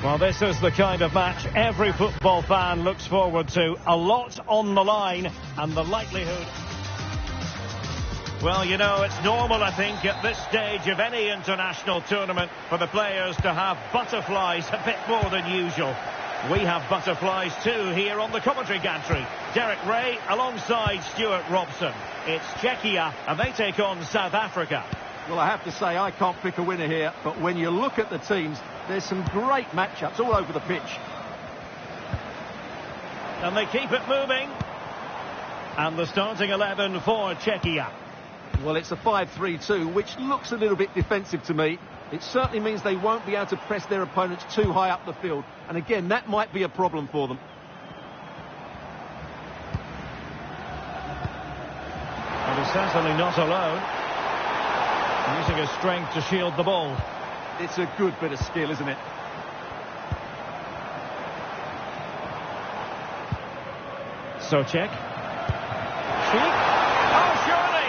Well, this is the kind of match every football fan looks forward to. A lot on the line and the likelihood... Well, you know, it's normal, I think, at this stage of any international tournament for the players to have butterflies a bit more than usual. We have butterflies too here on the commentary gantry. Derek Ray alongside Stuart Robson. It's Czechia and they take on South Africa. Well, I have to say, I can't pick a winner here, but when you look at the teams, there's some great matchups all over the pitch. And they keep it moving. And the starting 11 for Czechia. Well, it's a 5-3-2, which looks a little bit defensive to me. It certainly means they won't be able to press their opponents too high up the field. And again, that might be a problem for them. And he's certainly not alone. Using his strength to shield the ball. It's a good bit of skill, isn't it? Souček. Oh, surely!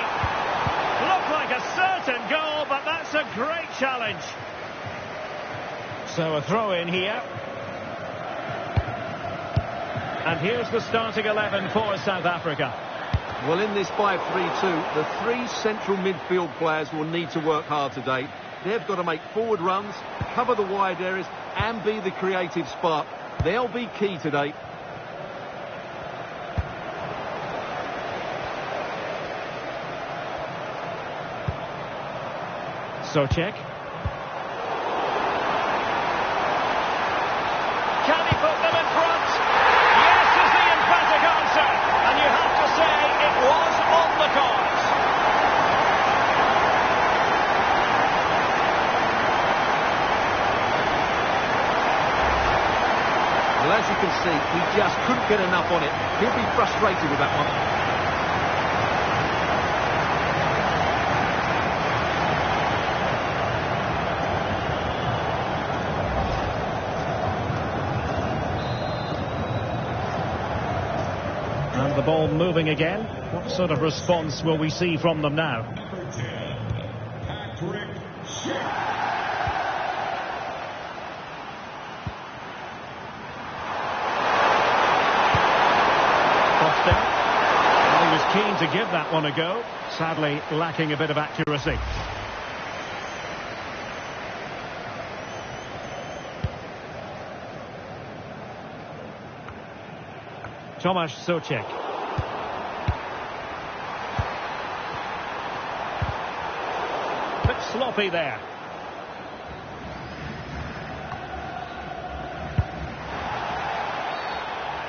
Looked like a certain goal, but that's a great challenge. So a throw in here. And here's the starting 11 for South Africa. Well, in this 5-3-2, the three central midfield players will need to work hard today. They've got to make forward runs, cover the wide areas, and be the creative spark. They'll be key today. Souček. Can he put them in front? Yes is the emphatic answer. And you have to say it was on the cards. Well, as you can see, he just couldn't get enough on it. He'll be frustrated with that one. And the ball moving again. What sort of response will we see from them now? Costa. Well, he was keen to give that one a go. Sadly, lacking a bit of accuracy. Tomasz Souček. Bit sloppy there.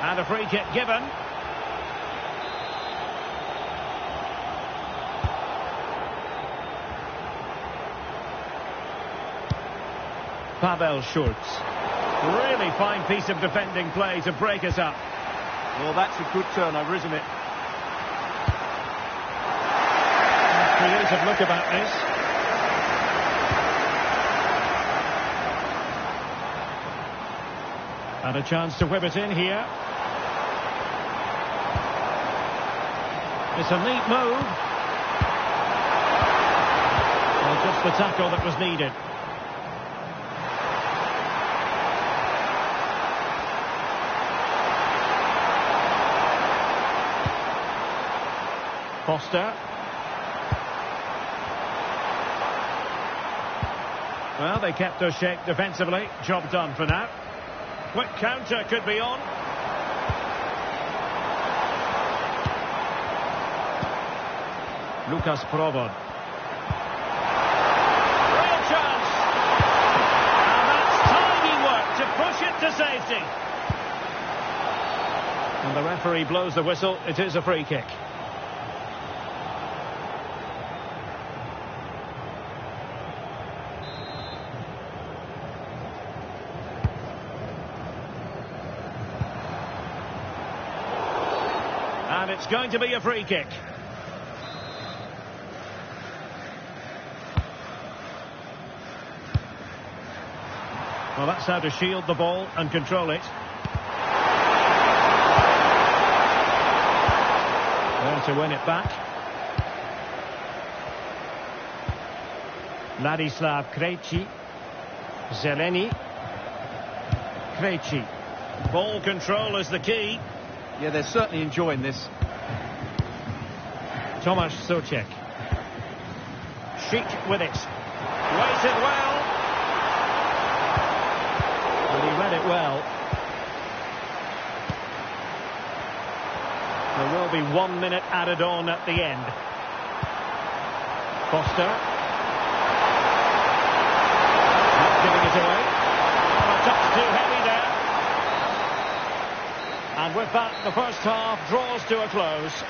And a free kick given. Pavel Schultz. Really fine piece of defending play to break us up. Well, that's a good turnover, isn't it? Creative look about this. And a chance to whip it in here. It's a neat move. Well, just the tackle that was needed. Foster. Well, they kept their shape defensively. Job done for now. Quick counter could be on. Lucas Provod. Real chance. And that's tiny work to push it to safety. And the referee blows the whistle. It is a free kick. And it's going to be a free kick. Well, that's how to shield the ball and control it. There to win it back. Ladislav Krejci. Zeleny. Krejci. Ball control is the key. Yeah, they're certainly enjoying this. Tomasz Souček. Schick with it. Waited well. And he read it well. There will be 1 minute added on at the end. Foster. Not giving it away. A touch too heavy there. And with that, the first half draws to a close.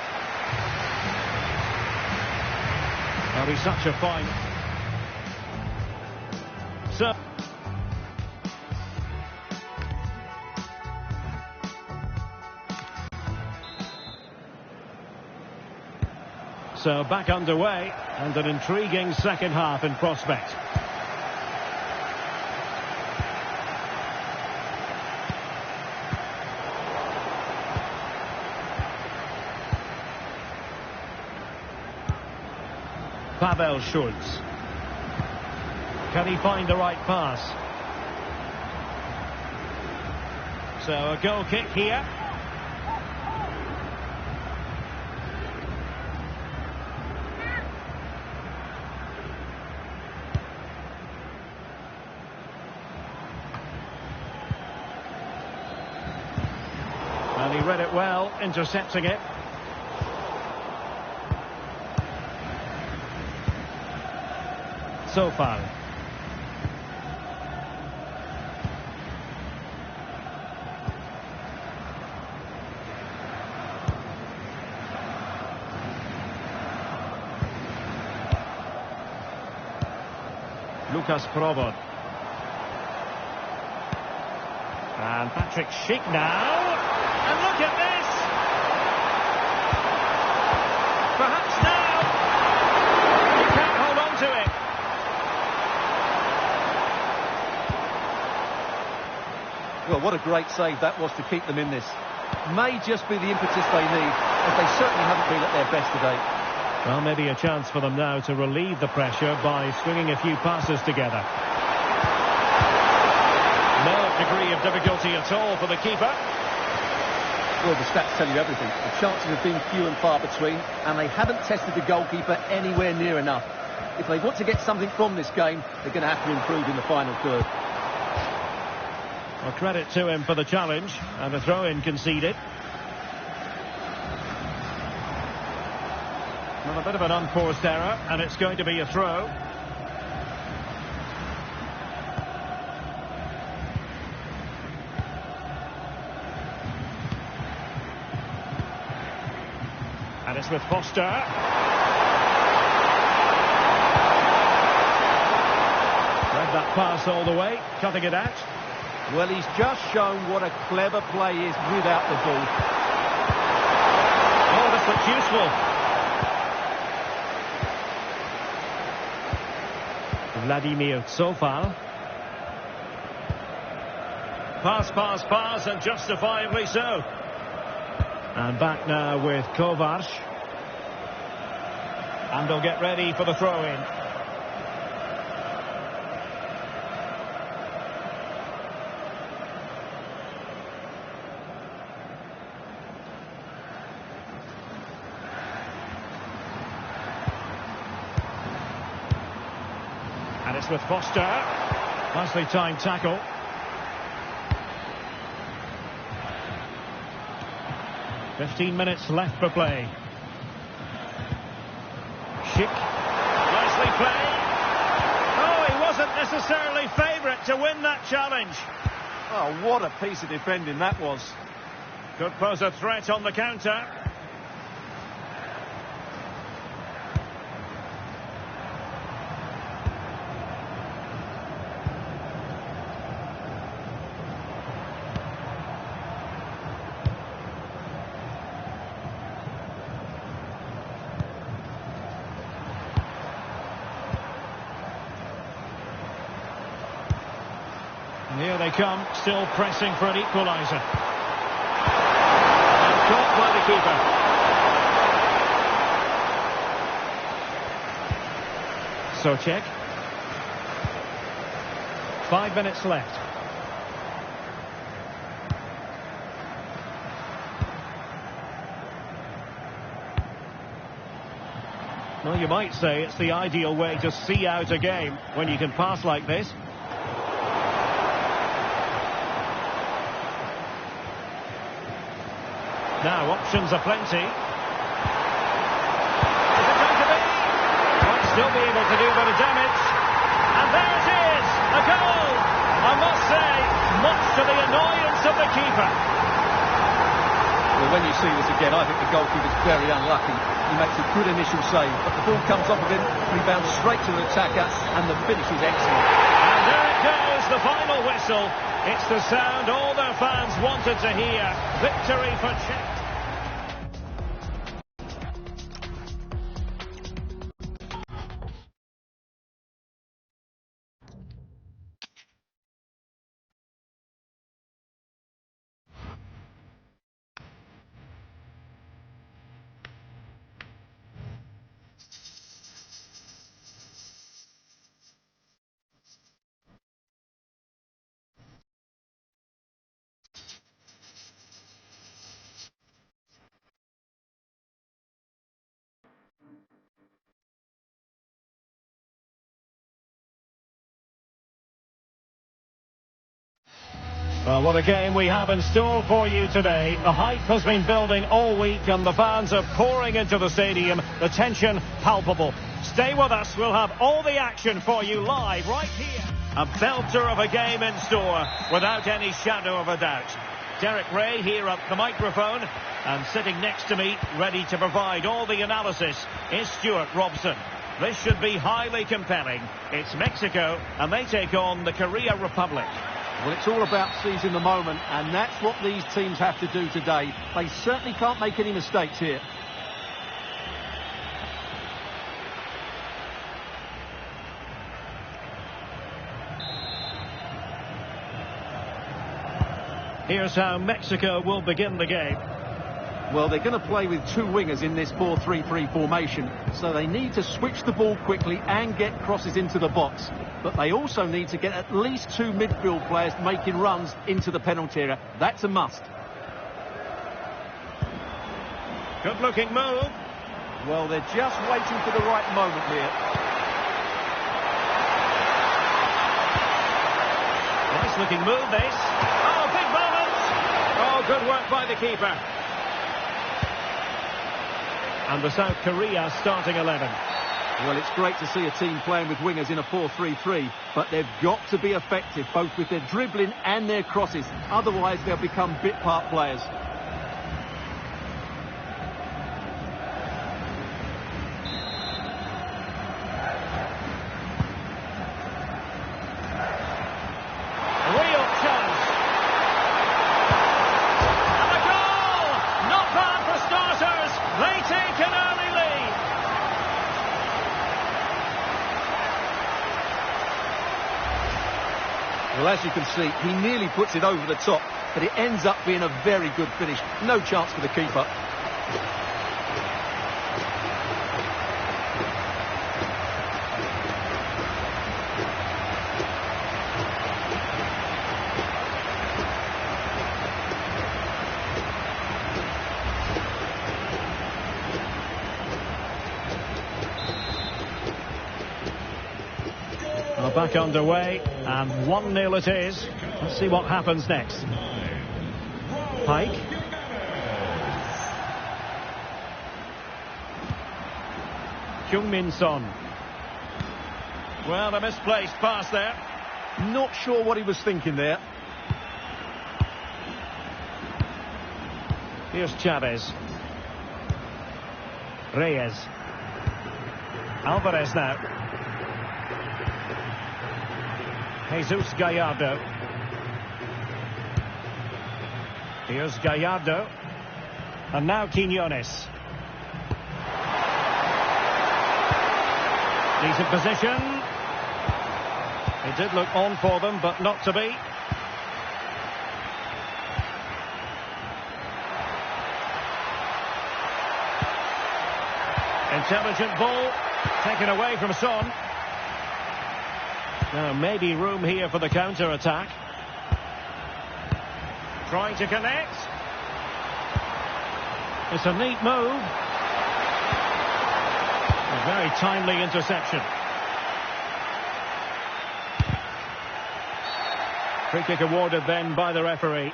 That'll be such a fine. So back underway, and an intriguing second half in prospect. Pavel Schulz. Can he find the right pass? So a goal kick here. And he read it well, intercepting it. So far. Lucas Provod. And Patrick Schick now. And look at this! Perhaps now. He can't hold on to it. Well, what a great save that was to keep them in this. May just be the impetus they need, as they certainly haven't been at their best today. Well, maybe a chance for them now to relieve the pressure by swinging a few passes together. No degree of difficulty at all for the keeper. Well, the stats tell you everything. The chances have been few and far between, and they haven't tested the goalkeeper anywhere near enough. If they want to get something from this game, they're going to have to improve in the final third. Well, credit to him for the challenge, and a throw-in conceded. Well, a bit of an unforced error, and it's going to be a throw. And it's with Foster. Read that pass all the way, cutting it out. Well, he's just shown what a clever play is without the ball. Oh, this looks useful. Vladimir Zofal. Pass, and justifiably so. And back now with Kovac. And they'll get ready for the throw-in. And it's with Foster. Nicely timed tackle. "15 minutes left for play. Schick. Nicely played. Oh, he wasn't necessarily favourite to win that challenge. Oh, what a piece of defending that was. Could pose a threat on the counter. And here they come, still pressing for an equaliser. And caught by the keeper. Souček. 5 minutes left. Well, you might say it's the ideal way to see out a game when you can pass like this. Now, options are plenty. Is it going to be? Might still be able to do a bit of damage. And there it is! A goal! I must say, much to the annoyance of the keeper. Well, when you see this again, I think the goalkeeper's very unlucky. He makes a good initial save, but the ball comes off of him, rebounds straight to the attacker, and the finish is excellent. And there it goes, the final whistle. It's the sound all their fans wanted to hear. Victory for Czech. Well, what a game we have in store for you today. The hype has been building all week and the fans are pouring into the stadium. The tension palpable. Stay with us. We'll have all the action for you live right here. A belter of a game in store without any shadow of a doubt. Derek Ray here at the microphone, and sitting next to me, ready to provide all the analysis, is Stuart Robson. This should be highly compelling. It's Mexico and they take on the Korea Republic. Well, it's all about seizing the moment, and that's what these teams have to do today. They certainly can't make any mistakes here. Here's how Mexico will begin the game. Well, they're going to play with two wingers in this 4-3-3 formation, so they need to switch the ball quickly and get crosses into the box. But they also need to get at least two midfield players making runs into the penalty area. That's a must. Good-looking move. Well, they're just waiting for the right moment here. Nice-looking move, this. Oh, big moment! Oh, good work by the keeper. And the South Korea starting 11. Well, it's great to see a team playing with wingers in a 4-3-3, but they've got to be effective, both with their dribbling and their crosses. Otherwise, they'll become bit-part players. Real chance. And a goal! Not bad for starters. They take an early lead. Well, as you can see, he nearly puts it over the top, but it ends up being a very good finish. No chance for the keeper. Back underway, and 1-0 it is. Let's see what happens next. Pike. Heung-min Son. Well, a misplaced pass there. Not sure what he was thinking there. Here's Chavez. Reyes. Alvarez now. Jesus Gallardo. Here's Gallardo. And now Quiñones. Decent position. It did look on for them, but not to be. Intelligent ball. Taken away from Son. Now, maybe room here for the counter-attack. Trying to connect. It's a neat move. Very timely interception. Free kick awarded then by the referee.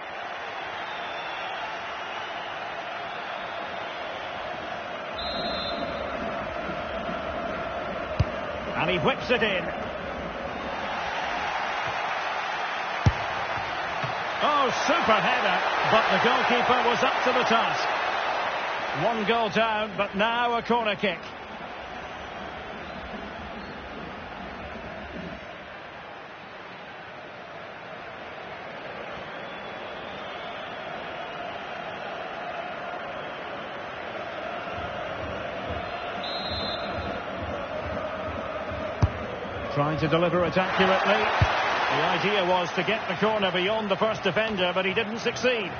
And he whips it in. Oh, super header, but the goalkeeper was up to the task. One goal down, but now a corner kick. Trying to deliver it accurately. The idea was to get the corner beyond the first defender, but he didn't succeed.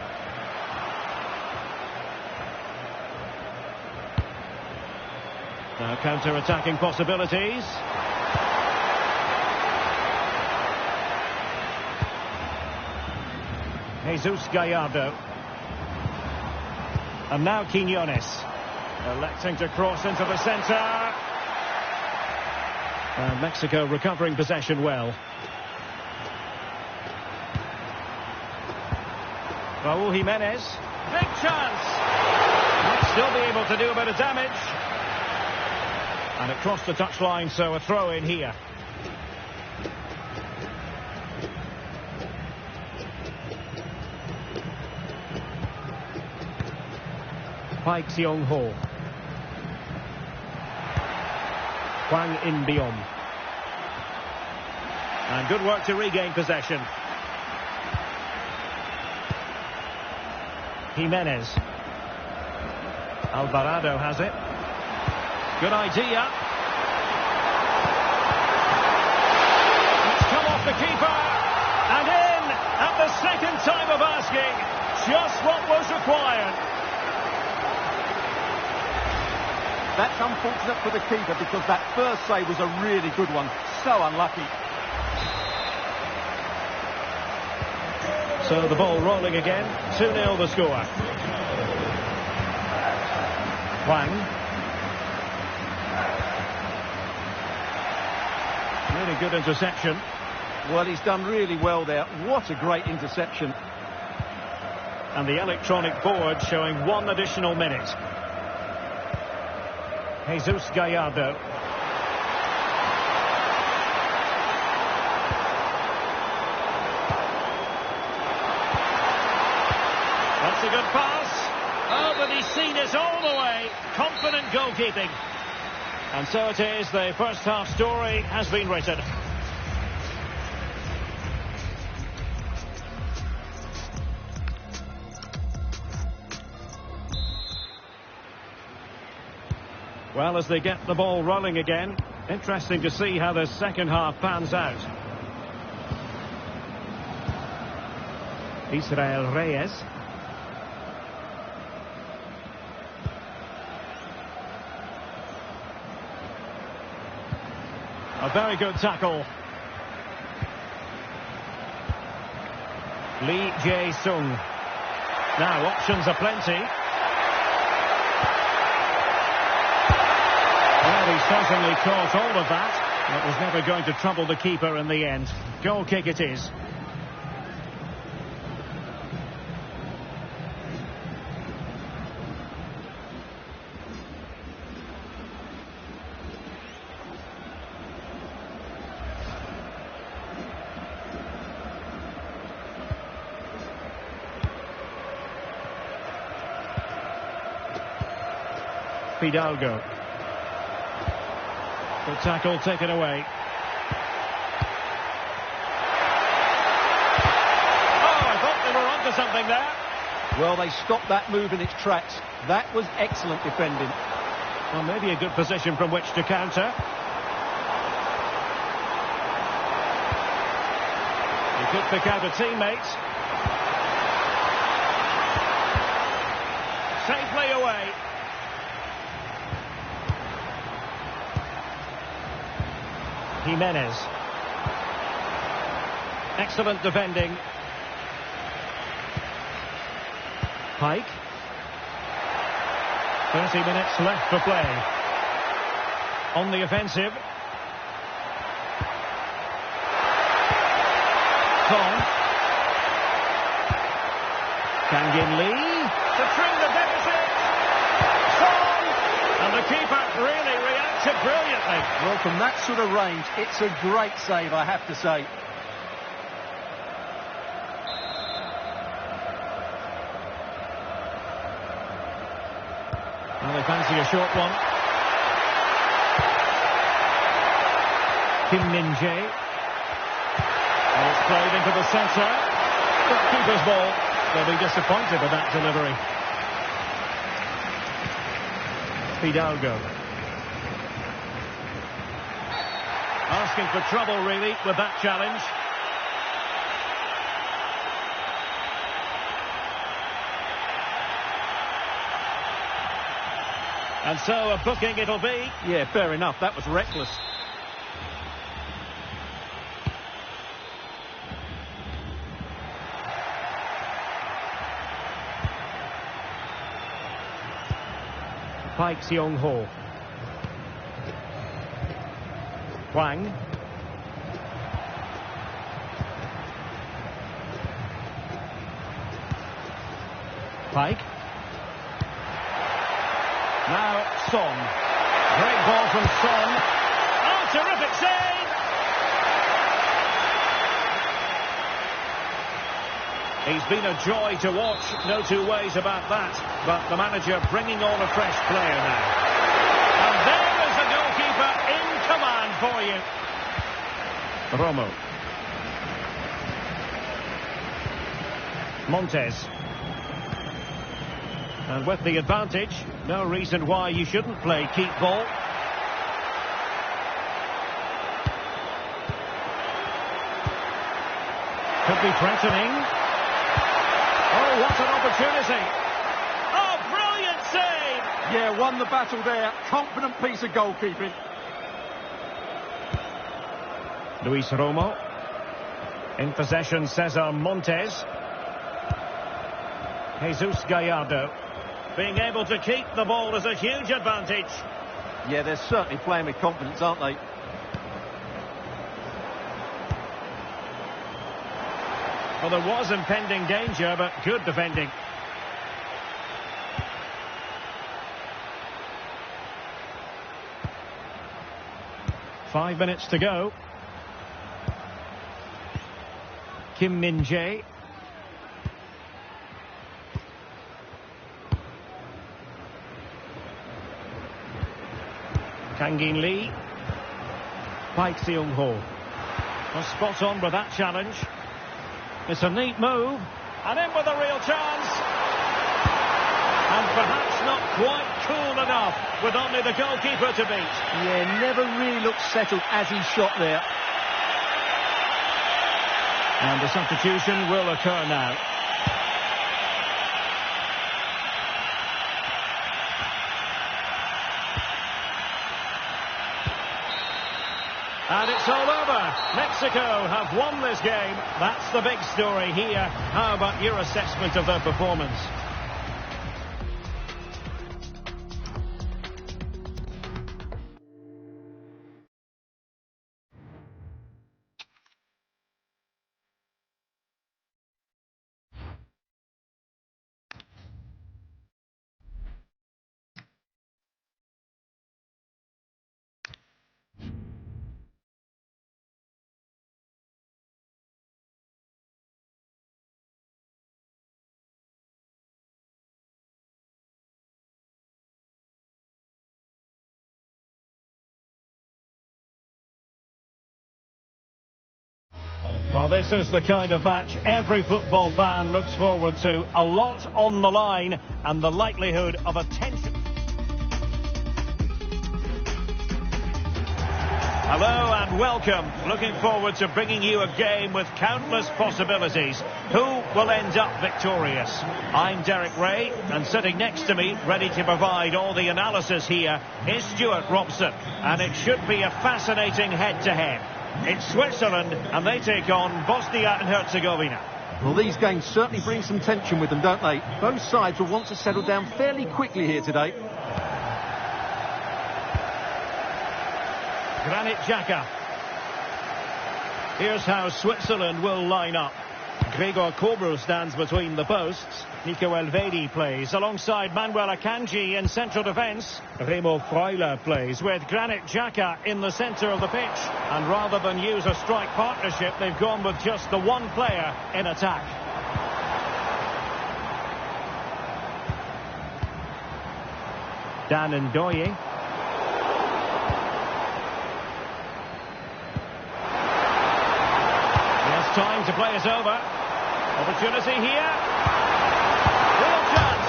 Now counter-attacking possibilities. Jesus Gallardo. And now Quiñones. Electing to cross into the centre. Mexico recovering possession well. Raúl Jiménez. Big chance. Might still be able to do a bit of damage. And it crossed the touchline, so a throw in here. Paik Seong-ho. Hwang In-beom. And good work to regain possession. Jimenez. Alvarado has it. Good idea. It's come off the keeper. And in at the second time of asking. Just what was required. That's unfortunate for the keeper because that first save was a really good one. So unlucky. So the ball rolling again. 2-0 the score. Hwang. Really good interception. Well, he's done really well there. What a great interception. And the electronic board showing 1 additional minute. Jesus Gallardo. That's a good pass. Oh, but he's seen it all the way. Confident goalkeeping. And so it is, the first half story has been written. Well, as they get the ball rolling again, interesting to see how the second half pans out. Israel Reyes. A very good tackle. Lee Jae-sung. Now, options are plenty. Well, he certainly caught hold of that. It was never going to trouble the keeper in the end. Goal kick it is. Fidalgo. The tackle taken away. Oh, I thought they were onto something there. Well, they stopped that move in its tracks. That was excellent defending. Well, maybe a good position from which to counter. He could pick out a teammate. Safely away. Jimenez. Excellent defending. Paik. 30 minutes left for play. On the offensive. Song. Kangin Lee to trim the deficit. Song. And the keeper really reacted brilliantly. Well, from that sort of range, it's a great save, I have to say. Well, they fancy a short one. Kim Min-jae. And it's played into the centre. But keeper's ball. They'll be disappointed with that delivery. Fidalgo. Asking for trouble, really, with that challenge. And so a booking it'll be. Yeah, fair enough. That was reckless. Paik Seong-ho. Hwang. Paik. Now Son. Great ball from Son. Oh, terrific save! He's been a joy to watch, no two ways about that. But the manager bringing on a fresh player now. And there is the goalkeeper in command for you. Romo. Montes. And with the advantage, no reason why you shouldn't play keep ball. Could be threatening. Oh, what an opportunity. Oh, brilliant save. Yeah, won the battle there. Confident piece of goalkeeping. Luis Romo. In possession, Cesar Montes. Jesus Gallardo. Being able to keep the ball is a huge advantage. Yeah, they're certainly playing with confidence, aren't they? Well, there was impending danger, but good defending. Five minutes to go. Kim Min-jae. Kangin Lee. Paik Seong-ho. Was spot on with that challenge. It's a neat move. And in with a real chance. And perhaps not quite cool enough with only the goalkeeper to beat. Yeah, never really looked settled as he shot there. And the substitution will occur now. And it's all over. Mexico have won this game. That's the big story here. How about your assessment of their performance? Well, this is the kind of match every football fan looks forward to. A lot on the line and the likelihood of a tension. Hello and welcome. Looking forward to bringing you a game with countless possibilities. Who will end up victorious? I'm Derek Ray, and sitting next to me, ready to provide all the analysis here, is Stuart Robson. And it should be a fascinating head-to-head. It's Switzerland, and they take on Bosnia and Herzegovina. Well, these games certainly bring some tension with them, don't they? Both sides will want to settle down fairly quickly here today. Granit Xhaka. Here's how Switzerland will line up. Gregor Kobel stands between the posts. Nico Elvedi plays alongside Manuel Akanji in central defence. Remo Freuler plays with Granit Xhaka in the centre of the pitch. And rather than use a strike partnership, they've gone with just the one player in attack. Dan Ndoye. Time to play it over. Opportunity here. Real chance.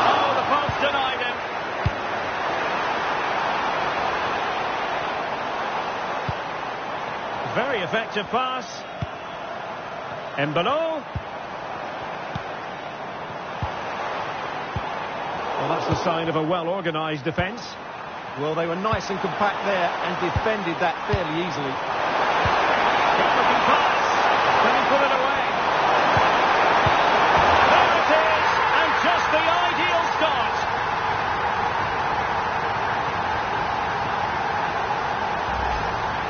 Oh, the post denied him. Very effective pass. Embolo. Well, that's the sign of a well-organised defence. Well, they were nice and compact there and defended that fairly easily. Good-looking pass. Can he put it away? There it is, and just the ideal start.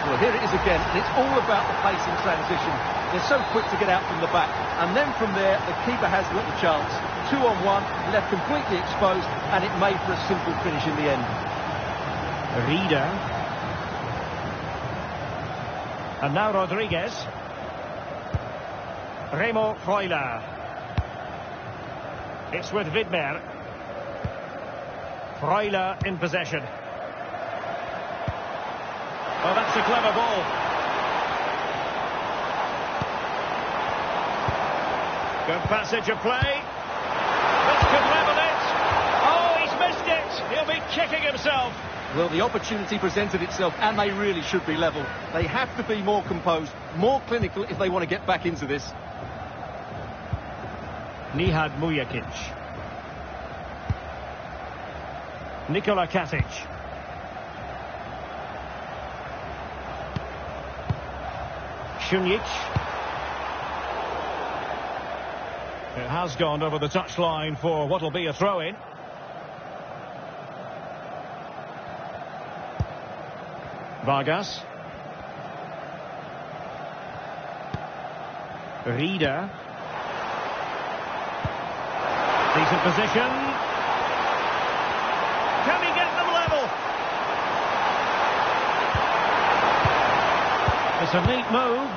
Well, here it is again, and it's all about the pace in transition. They're so quick to get out from the back, and then from there, the keeper has little chance. 2-on-1, left completely exposed, and it made for a simple finish in the end. Rieder. And now Rodriguez. Remo Freuler. It's with Widmer. Freuler in possession. Oh, that's a clever ball. Good passage of play. This could level it. Oh, he's missed it. He'll be kicking himself. Well, the opportunity presented itself, and they really should be level. They have to be more composed, more clinical if they want to get back into this. Nihad Mujakic. Nikola Katic. Šunjic. It has gone over the touchline for what will be a throw-in. Vargas. Rieder. Decent position. Can he get them level? It's a neat move.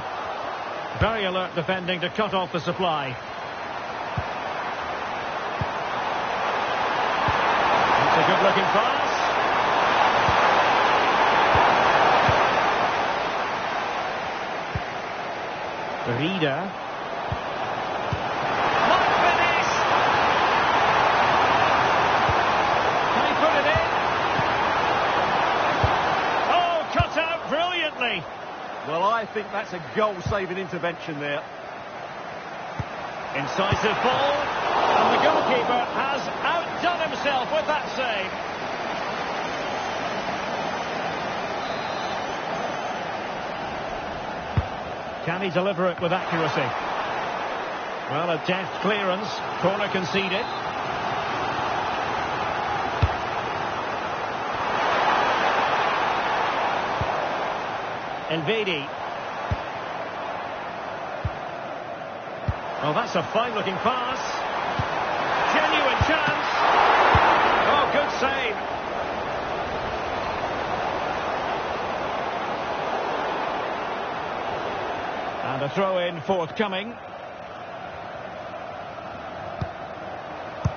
Very alert defending to cut off the supply. It's a good-looking pass. Rieder. What finish! Can he put it in? Oh, cut out brilliantly. Well, I think that's a goal-saving intervention there. Incisive ball, and the goalkeeper has outdone himself with that save. Can he deliver it with accuracy? Well, a deft clearance. Corner conceded. Elvedi. Oh, that's a fine-looking pass. Genuine chance. Oh, good save. And a throw-in forthcoming.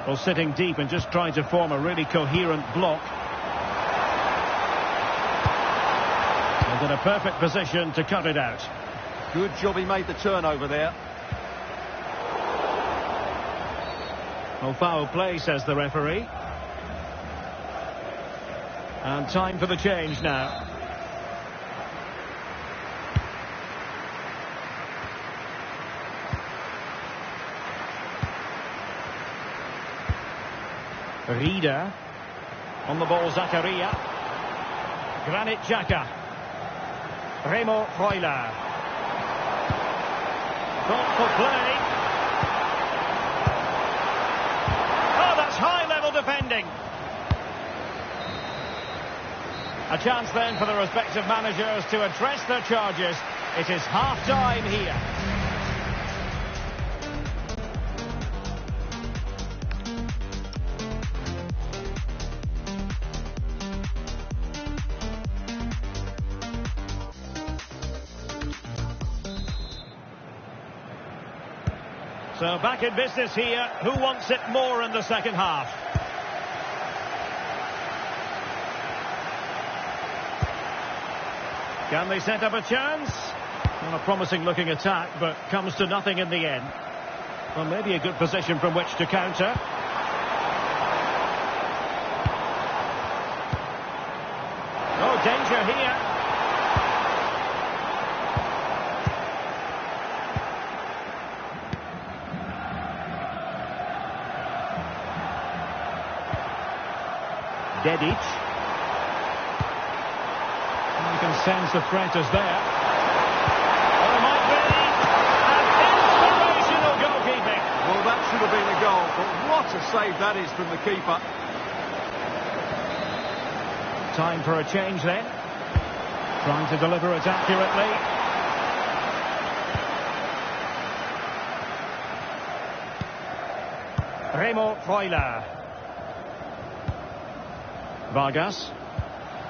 Well, sitting deep and just trying to form a really coherent block. And in a perfect position to cut it out. Good job he made the turnover there. Well, foul play, says the referee. And time for the change now. Rieder. On the ball, Zakaria. Granit Xhaka. Remo Freuler. Thoughtful play. Oh, that's high-level defending. A chance then for the respective managers to address their charges. It is half-time here. So back in business here. Who wants it more in the second half? Can they set up a chance? Well, a promising looking attack, but comes to nothing in the end. Well, maybe a good position from which to counter. Oh, danger here. Dedic. You can sense the threat is there. Well, it might be an inspirational goalkeeping. Well, that should have been a goal, but what a save that is from the keeper. Time for a change then. Trying to deliver it accurately. Remo Freuler. Vargas.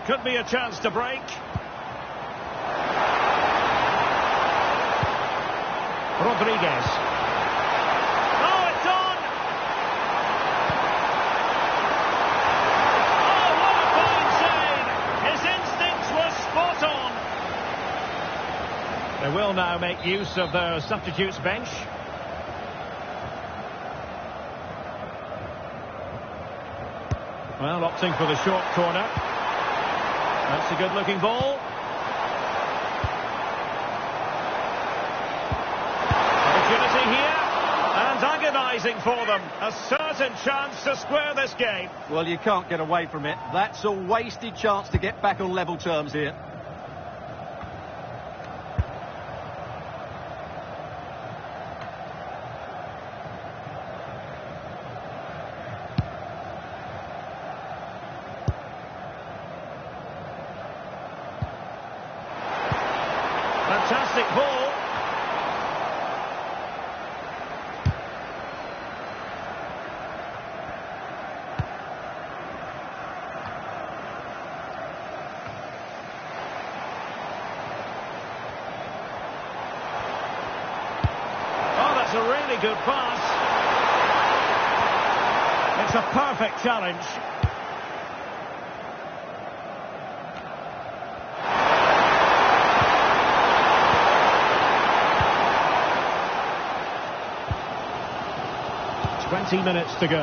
Could be a chance to break. Rodriguez. Oh, it's on! Oh, what a fine save! His instincts were spot on. They will now make use of their substitutes bench. Well, opting for the short corner. That's a good-looking ball. Opportunity here. And agonising for them. A certain chance to square this game. Well, you can't get away from it. That's a wasted chance to get back on level terms here. Fantastic ball. Oh, that's a really good pass. It's a perfect challenge. Minutes to go.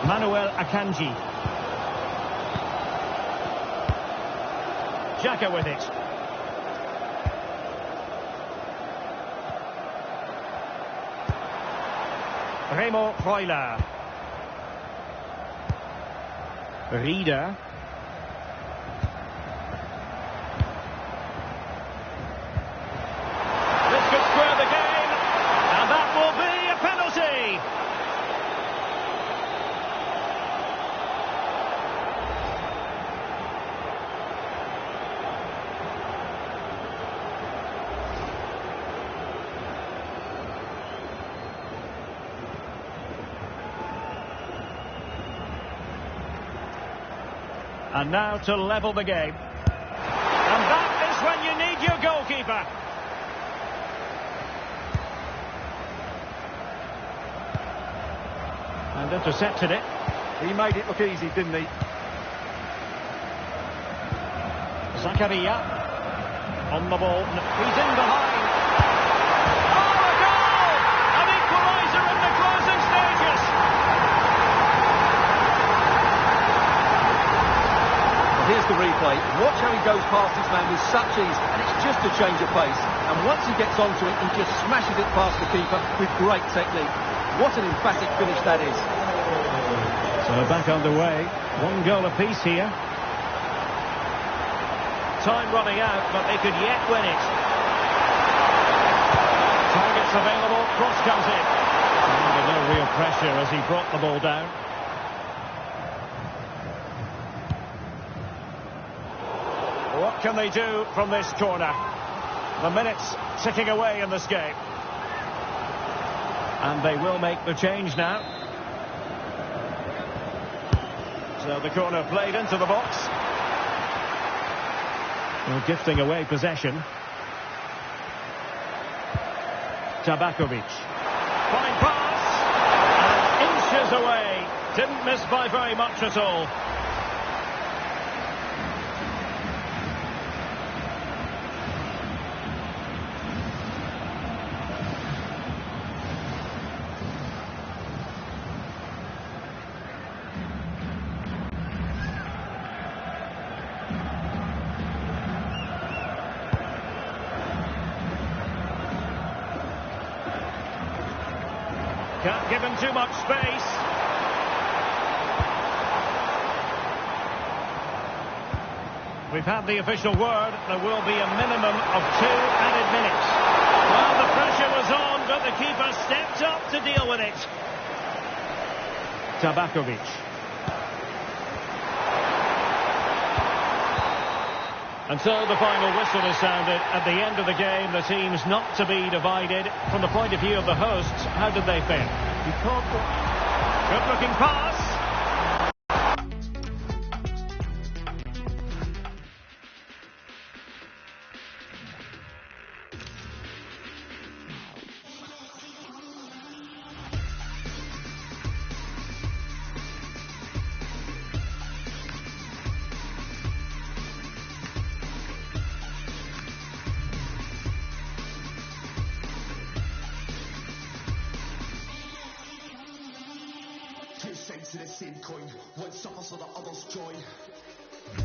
Manuel Akanji. Xhaka with it. Remo Freuler. Rieder. This could square the game. And that will be a penalty. And now to level the game. And that is when you need your goalkeeper. And intercepted it. He made it look easy, didn't he? Zakaria on the ball. He's in behind. Oh, a goal! An equaliser in the closing stages. Well, here's the replay. Watch how he goes past his man with such ease, and it's just a change of pace. And once he gets onto it, he just smashes it past the keeper with great technique. What an emphatic finish that is. So back underway. One goal apiece here. Time running out, but they could yet win it. Targets available, cross comes in. Under no real pressure as he brought the ball down. What can they do from this corner? The minutes ticking away in this game. And they will make the change now. So the corner played into the box. Well, gifting away possession. Tabakovic. Fine pass. And inches away. Didn't miss by very much at all. Can't give him too much space. We've had the official word. There will be a minimum of 2 added minutes. Well, the pressure was on, but the keeper stepped up to deal with it. Tabakovic. And so the final whistle is sounded. At the end of the game, the teams not to be divided. From the point of view of the hosts, how did they fare? Good-looking pass. Two cents in a sin coin, one suffer so the others join.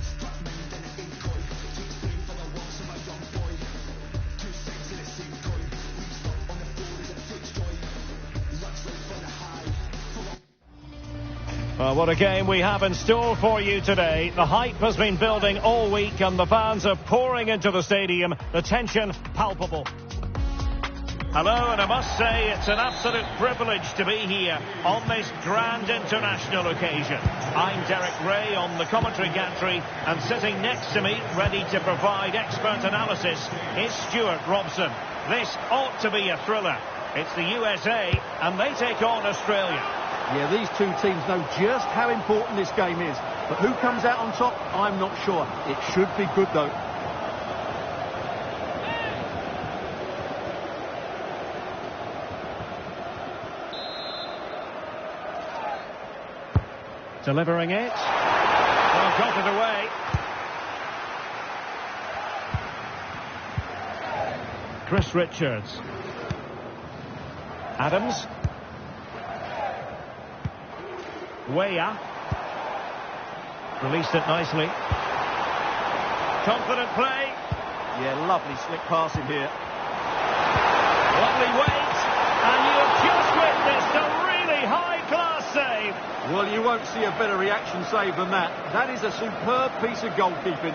Stuck men then an ink coin, takes blame for the wrongs of my young boy. 2 cents in a sin coin, we stop on the floor as it takes joy. Lunch right from the high. Well, what a game we have in store for you today. The hype has been building all week and the fans are pouring into the stadium. The tension palpable. Hello, and I must say it's an absolute privilege to be here on this grand international occasion. I'm Derek Ray on the commentary gantry, and sitting next to me, ready to provide expert analysis, is Stuart Robson. This ought to be a thriller. It's the USA, and they take on Australia. Yeah, these two teams know just how important this game is. But who comes out on top, I'm not sure. It should be good, though. Delivering it. Well, got it away. Chris Richards. Adams. Weah. Released it nicely. Confident play. Yeah, lovely slick passing here. Lovely weight. And you've just witnessed a really high-class save. Well, you won't see a better reaction save than that. That is a superb piece of goalkeeping.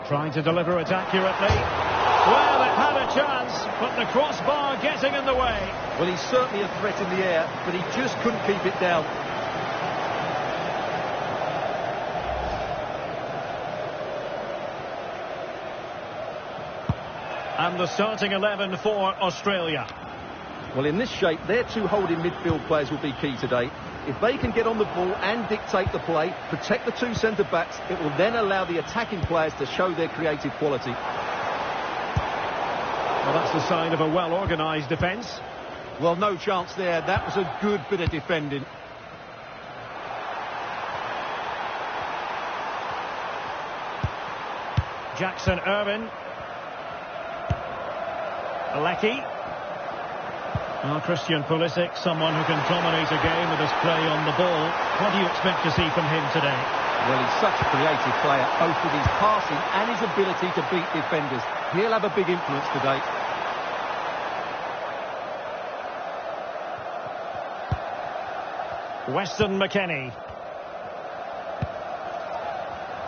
Trying to deliver it accurately. Well, it had a chance, but the crossbar getting in the way. Well, he's certainly a threat in the air, but he just couldn't keep it down. And the starting 11 for Australia. Well, in this shape, their 2 holding midfield players will be key today. If they can get on the ball and dictate the play, protect the 2 centre-backs, it will then allow the attacking players to show their creative quality. Well, that's the sign of a well-organised defence. Well, no chance there. That was a good bit of defending. Jackson Irvine. Lecky. Well, Christian Pulisic, someone who can dominate a game with his play on the ball. What do you expect to see from him today? Well, he's such a creative player, both with his passing and his ability to beat defenders. He'll have a big influence today. Weston McKennie.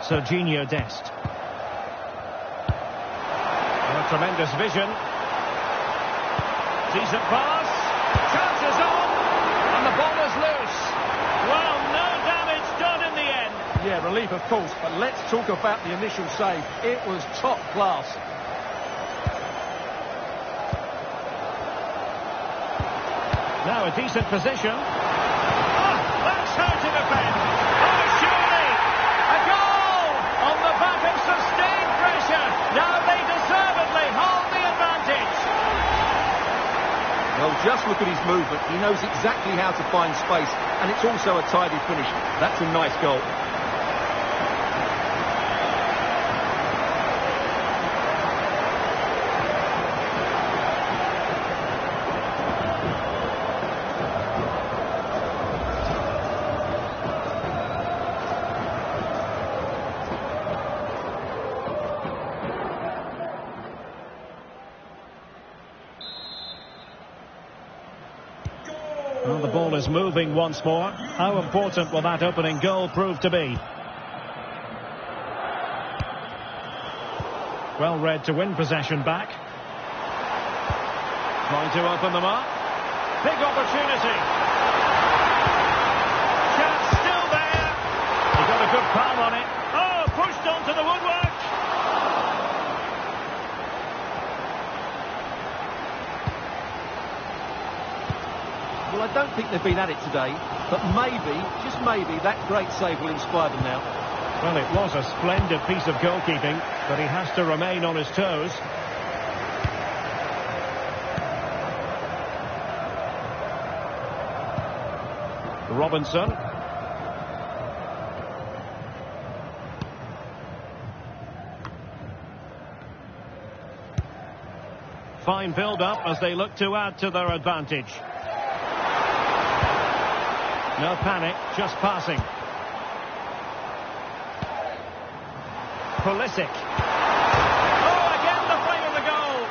Serginho Dest. Tremendous vision. Decent pass. Chances on. And the ball is loose. Well, no damage done in the end. Yeah, relief of course, but let's talk about the initial save. It was top class. Now a decent position. Ah, that's how to defend. Oh, surely. A goal on the back of sustained pressure. Now they deservedly hold the advantage. Well, just look at his movement. He knows exactly how to find space, and it's also a tidy finish. That's a nice goal. Well, the ball is moving once more. How important will that opening goal prove to be? Well read to win possession back. Trying to open them up. Big opportunity. Chance still there. He got a good palm on it. Oh, pushed onto the woodwork. Well, I don't think they've been at it today, but maybe, just maybe, that great save will inspire them now. Well, it was a splendid piece of goalkeeping, but he has to remain on his toes. Robinson. Fine build-up as they look to add to their advantage. No panic, just passing. Pulisic. Oh, again the frame of the goal.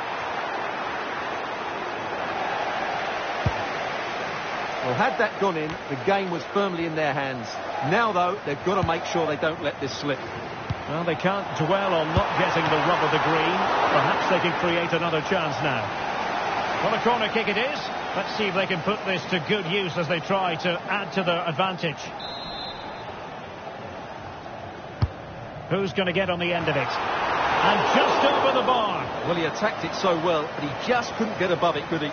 Well, had that gone in, the game was firmly in their hands. Now, though, they've got to make sure they don't let this slip. Well, they can't dwell on not getting the rub of the green. Perhaps they can create another chance now. Well, a corner kick it is. Let's see if they can put this to good use as they try to add to their advantage. Who's going to get on the end of it? And just over the bar. Well, he attacked it so well, but he just couldn't get above it, could he?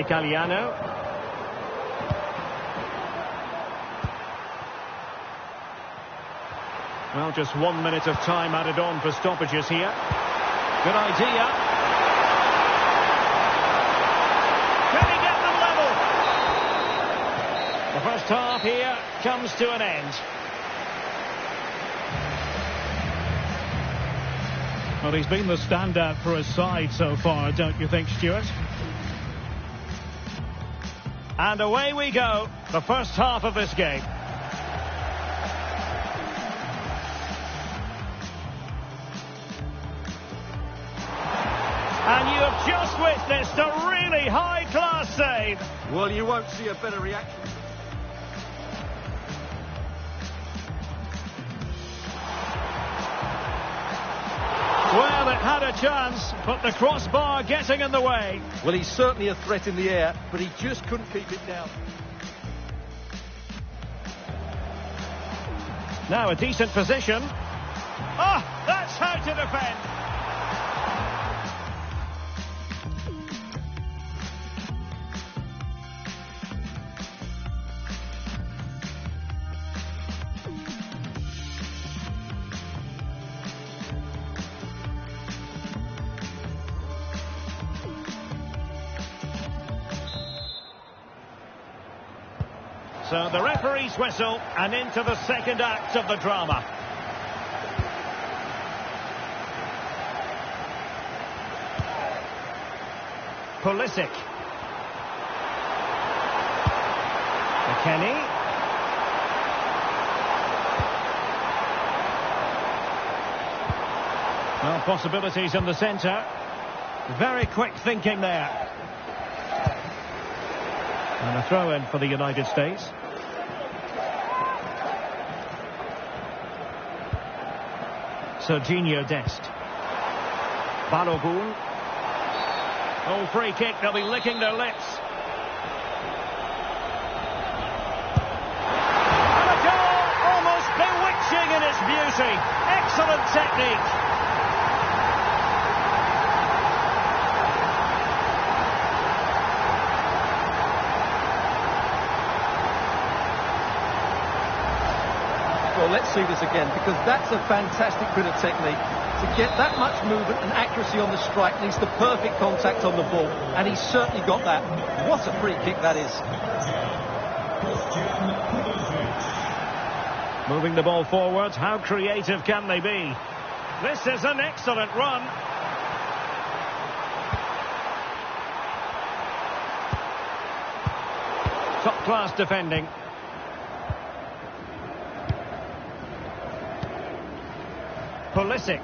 Italiano. Well, just 1 minute of time added on for stoppages here. Good idea. Can he get them level? The first half here comes to an end. Well, he's been the standout for his side so far, don't you think, Stuart? And away we go, the first half of this game. And you have just witnessed a really high-class save. Well, you won't see a better reaction. Well, it had a chance, but the crossbar getting in the way. Well, he's certainly a threat in the air, but he just couldn't keep it down. Now a decent position. Ah, that's how to defend. So the referee's whistle and into the second act of the drama. Pulisic. McKennie. Well, possibilities in the centre. Very quick thinking there. And a throw-in for the United States. Serginho Dest. Balogun. Oh, free kick, they'll be licking their lips. And a goal, almost bewitching in its beauty. Excellent technique. Well, let's see this again, because that's a fantastic bit of technique. To get that much movement and accuracy on the strike needs the perfect contact on the ball, and he's certainly got that. What a free kick that is. Moving the ball forwards, how creative can they be? This is an excellent run. Top-class defending. Pulisic.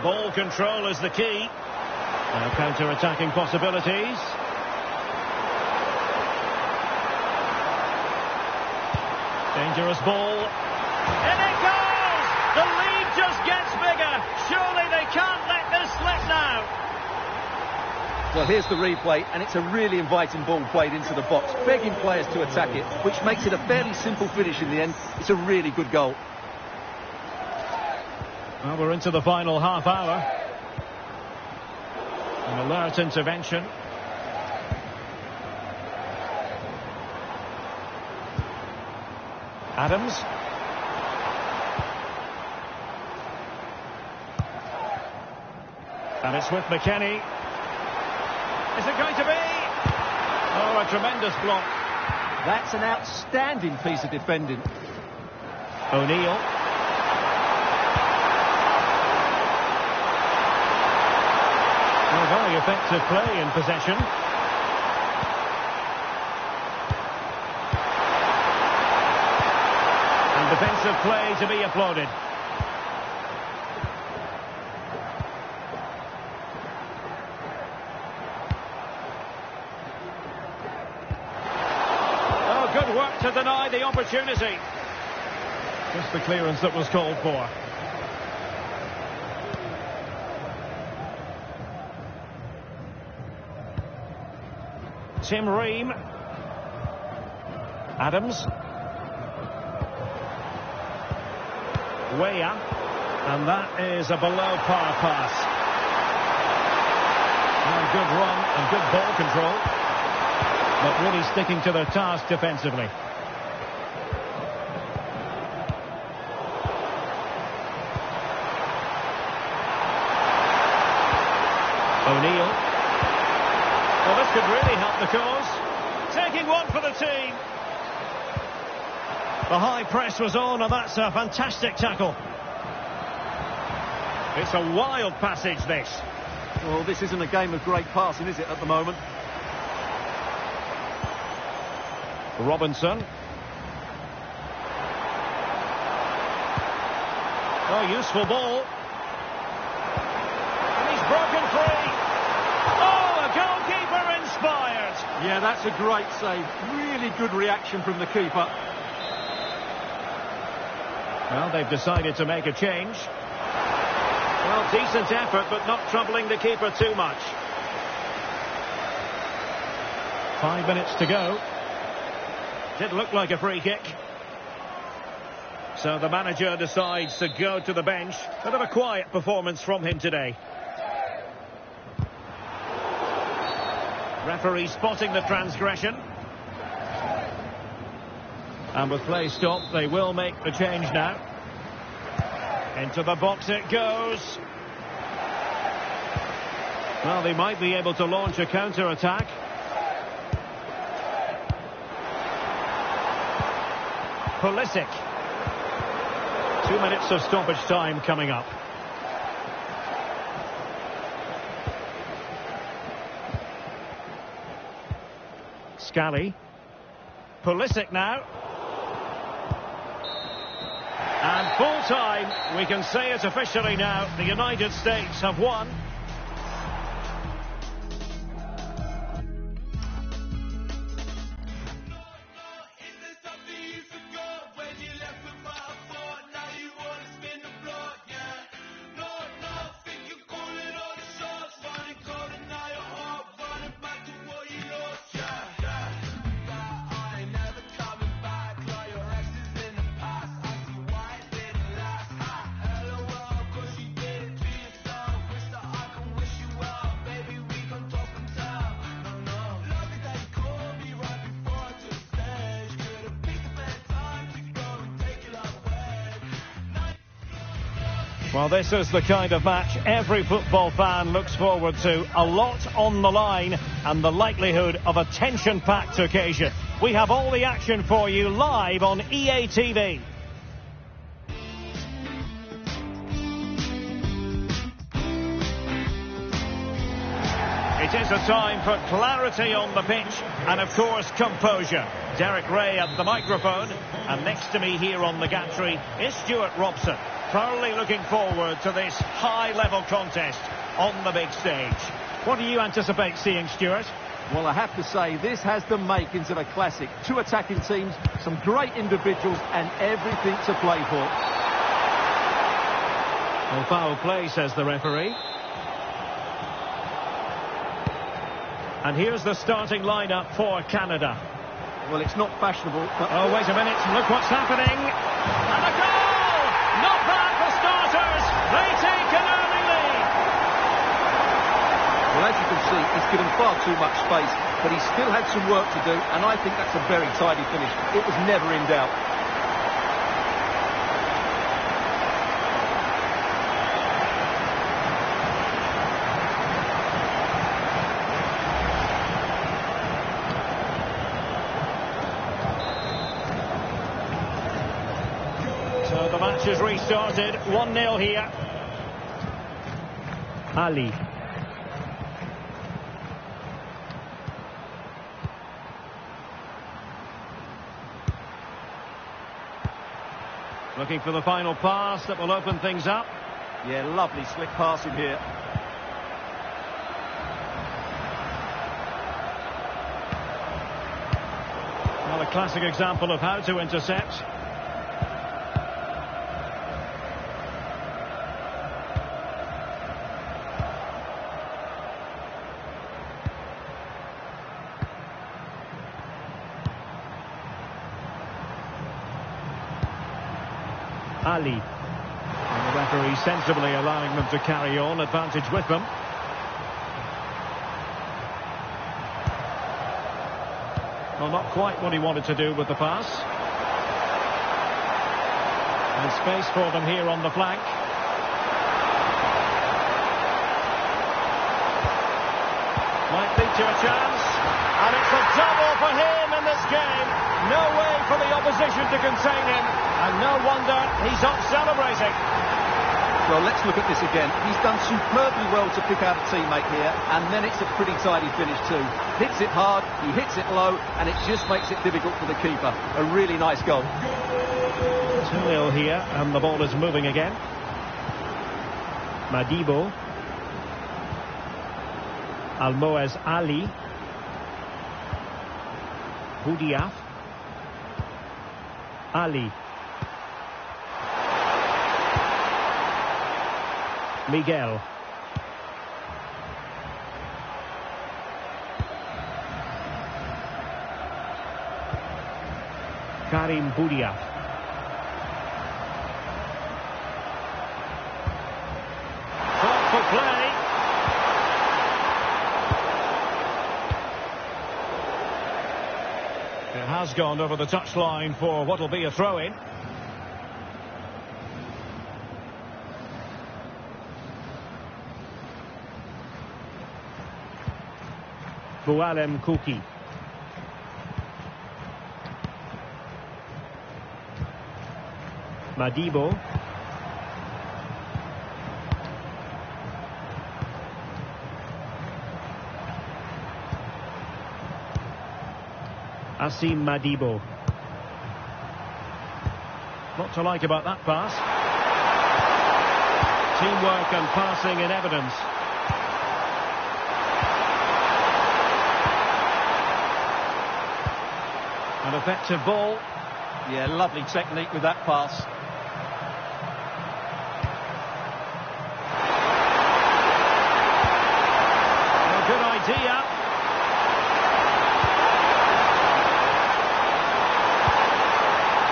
Ball control is the key. Now counter-attacking possibilities. Dangerous ball. In it goes! The lead just gets bigger. Surely they can't let this slip now. Well, here's the replay, and it's a really inviting ball played into the box, begging players to attack it, which makes it a fairly simple finish in the end. It's a really good goal. Well, we're into the final half hour. An alert intervention. Adams. And it's with McKennie. Is it going to be? Oh, a tremendous block. That's an outstanding piece of defending. O'Neill. Well, very effective play in possession. And defensive play to be applauded. Oh, good work to deny the opportunity. Just the clearance that was called for. Tim Ream. Adams. Weah. And that is a below par pass. And good run and good ball control. But really sticking to their task defensively. O'Neill. Well, this could really help the cause. Taking one for the team. The high press was on, and that's a fantastic tackle. It's a wild passage, this. Well, this isn't a game of great passing, is it, at the moment? Robinson. Oh, useful ball. And he's broken free. Oh, a goalkeeper inspired. Yeah, that's a great save. Really good reaction from the keeper. Well, they've decided to make a change. Well, decent effort, but not troubling the keeper too much. 5 minutes to go. Did look like a free kick. So the manager decides to go to the bench. Bit of a quiet performance from him today. Referee spotting the transgression. And with play stopped, they will make the change now. Into the box it goes. Well, they might be able to launch a counter-attack. Pulisic. 2 minutes of stoppage time coming up. Scally. Pulisic now. And full time, we can say it officially now, the United States have won. Well, this is the kind of match every football fan looks forward to. A lot on the line and the likelihood of a tension-packed occasion. We have all the action for you live on EA TV. It is a time for clarity on the pitch and, of course, composure. Derek Ray at the microphone, and next to me here on the gantry is Stuart Robson. Thoroughly looking forward to this high-level contest on the big stage. What do you anticipate seeing, Stuart? Well, I have to say, this has the makings of a classic. Two attacking teams, some great individuals, and everything to play for. Well, foul play, says the referee. And here's the starting lineup for Canada. Well, it's not fashionable, but... Oh, wait a minute, look what's happening. And a goal! Not bad for starters. They take an early lead. Well, as you can see, he's given far too much space, but he still had some work to do, and I think that's a very tidy finish. It was never in doubt. So the match is restarted. 1-0 here. Ali. Looking for the final pass that will open things up. Yeah, lovely slick passing here. Well, a classic example of how to intercept. Ali. And the referee sensibly allowing them to carry on, advantage with them. Well, not quite what he wanted to do with the pass. And space for them here on the flank. Might lead to a chance. And it's a double for him in this game. No way for the opposition to contain him. And no wonder he's up celebrating. Well, let's look at this again. He's done superbly well to pick out a teammate here, and then it's a pretty tidy finish too. Hits it hard, he hits it low, and it just makes it difficult for the keeper. A really nice goal. 2-0 here, and the ball is moving again. Madibo. Almoez Ali. Boudiaf. Ali. Miguel. Karim Boudiaf. Thoughtful play. It has gone over the touchline for what will be a throw-in. Boualem Kouki. Madibo. Asim Madibo. Not to like about that pass. Teamwork and passing in evidence. An effective ball. Yeah, lovely technique with that pass. A good idea.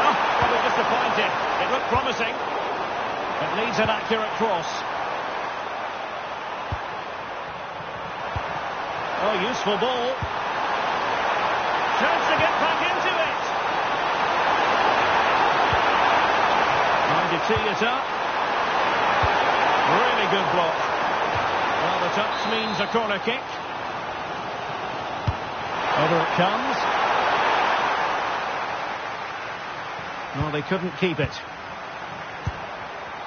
Oh, probably disappointed. It looked promising. It needs an accurate cross. Oh, useful ball. Chance to get back into it. Trying to tee it up. Really good block. Well, the touch means a corner kick. Over it comes. No, they couldn't keep it.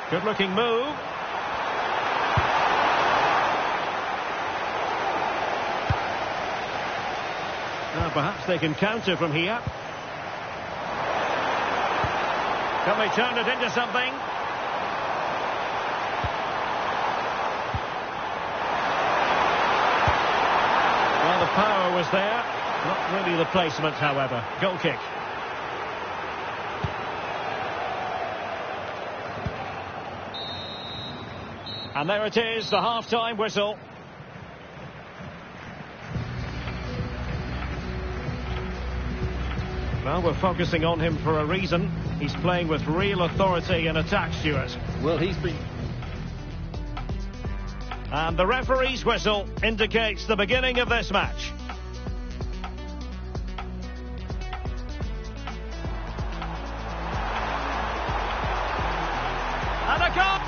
Good looking move. Now perhaps they can counter from here. Can they turn it into something? Well, the power was there. Not really the placement, however. Goal kick. And there it is, the half-time whistle. Well, we're focusing on him for a reason. He's playing with real authority in attack, Stuart. Well, he's been... And the referee's whistle indicates the beginning of this match. And a goal!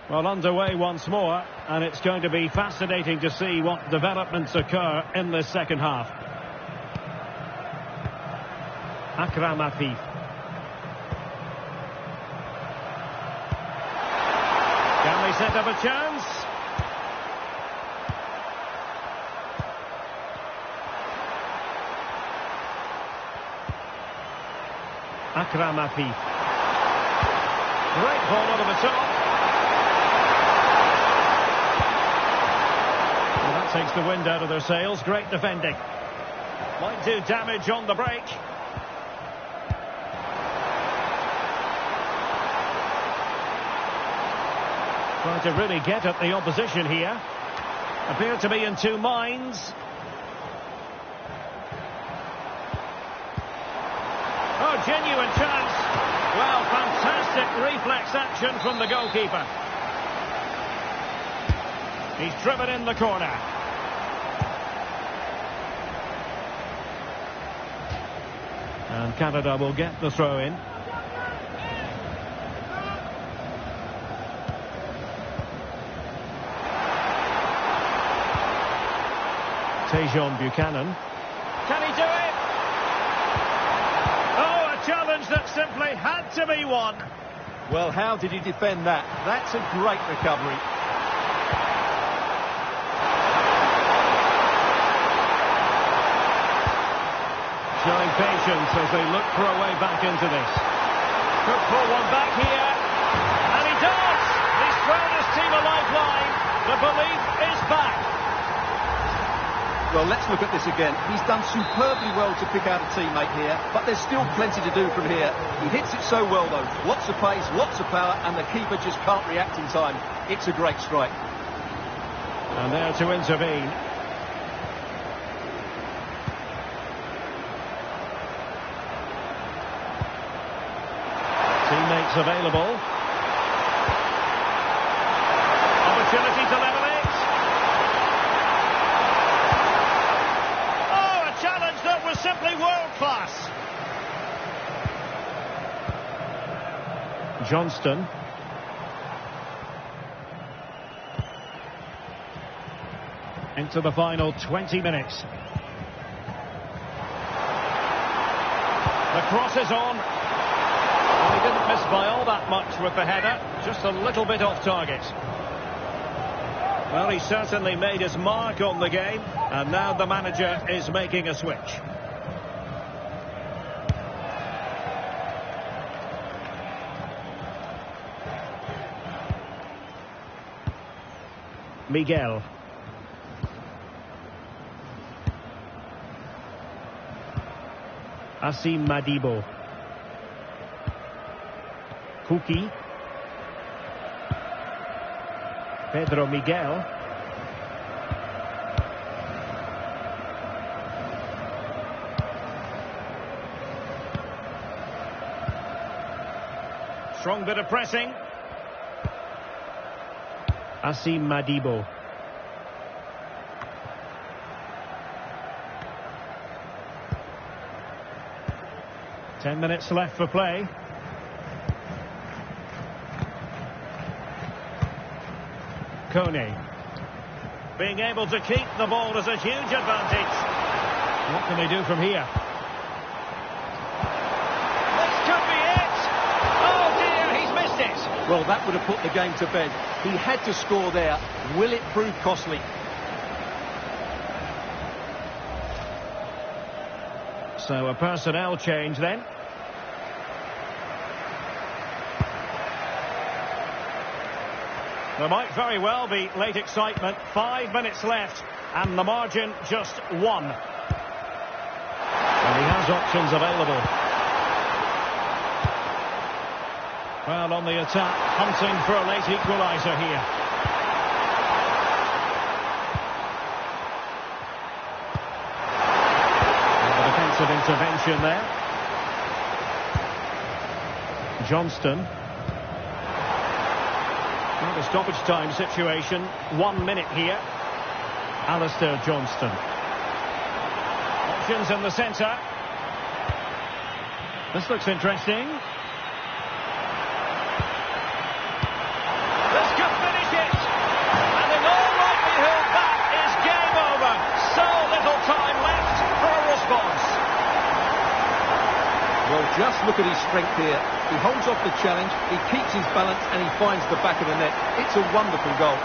Well, underway once more, and it's going to be fascinating to see what developments occur in this second half. Akram Afif. Can they set up a chance? Akram Afif. Great ball over the top. Takes the wind out of their sails. Great defending. Might do damage on the break. Trying to really get at the opposition here. Appear to be in two minds. Oh, genuine chance. Well, fantastic reflex action from the goalkeeper. He's driven in the corner. And Canada will get the throw in. Tejon Buchanan. Can he do it? Oh, a challenge that simply had to be won. Well, how did he defend that? That's a great recovery. Showing patience as they look for a way back into this. Could pull one back here. And he does! He's thrown his team a lifeline. The belief is back. Well, let's look at this again. He's done superbly well to pick out a teammate here, but there's still plenty to do from here. He hits it so well, though. Lots of pace, lots of power, and the keeper just can't react in time. It's a great strike. And there to intervene. Teammates available. Opportunity to level it. Oh, a challenge that was simply world class. Johnston. Into the final 20 minutes. The cross is on. He didn't miss by all that much with the header, just a little bit off target. Well, he certainly made his mark on the game, and now the manager is making a switch. Miguel. Asim Madibo. Kuki. Pedro Miguel. Strong bit of pressing. Asim Madibo. Ten minutes left for play. Kone. Being able to keep the ball is a huge advantage. What can they do from here? This could be it! Oh dear, he's missed it! Well, that would have put the game to bed. He had to score there. Will it prove costly? So a personnel change then. There might very well be late excitement. 5 minutes left and the margin just 1. And he has options available. Well, on the attack, hunting for a late equaliser here. And the defensive intervention there. Johnston. Not a stoppage time situation. 1 minute here. Alistair Johnston. Options in the centre. This looks interesting. This could finish it. And in all likelihood, that is game over. So little time left for a response. Well, just look at his strength here. He holds off the challenge, he keeps his balance and he finds the back of the net. It's a wonderful goal.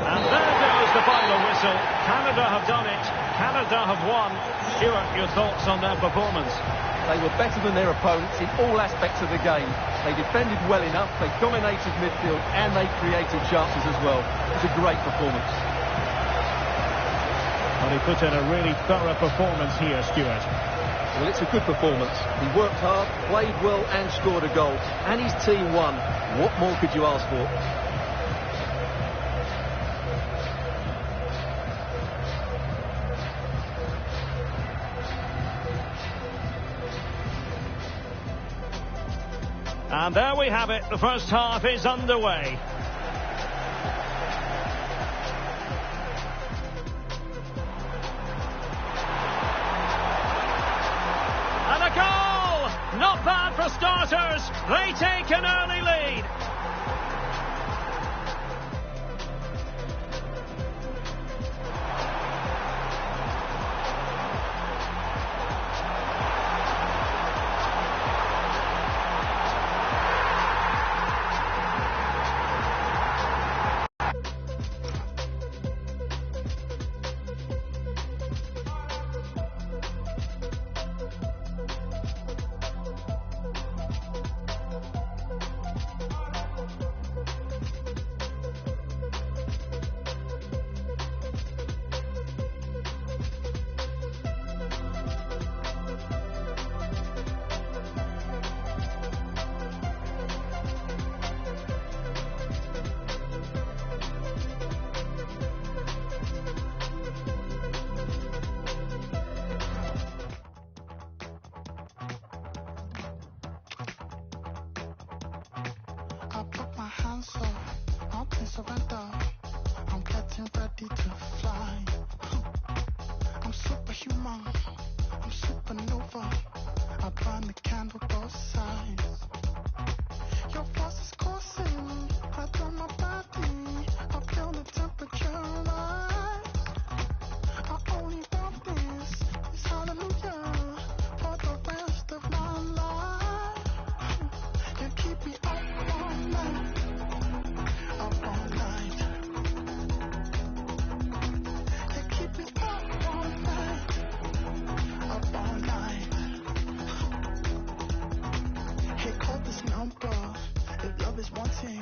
And there goes the final whistle. Canada have done it. Canada have won. Stuart, your thoughts on their performance? They were better than their opponents in all aspects of the game. They defended well enough, they dominated midfield and they created chances as well. It was a great performance. Well, he put in a really thorough performance here, Stuart. Well, it's a good performance. He worked hard, played well and scored a goal. And his team won. What more could you ask for? And there we have it. The first half is underway. And a goal! Not bad for starters. They take an early lead. I put my hands up, mountain surrender. I'm getting ready to fly. I'm superhuman, I'm supernova. I burn the candle both sides. Your force is coursing right through my body. I feel the temperature rise. I only want this hallelujah for the rest of my life. You keep me up all night, up all night. You keep me up all night, up all night. Hey, call this number if love is wanting.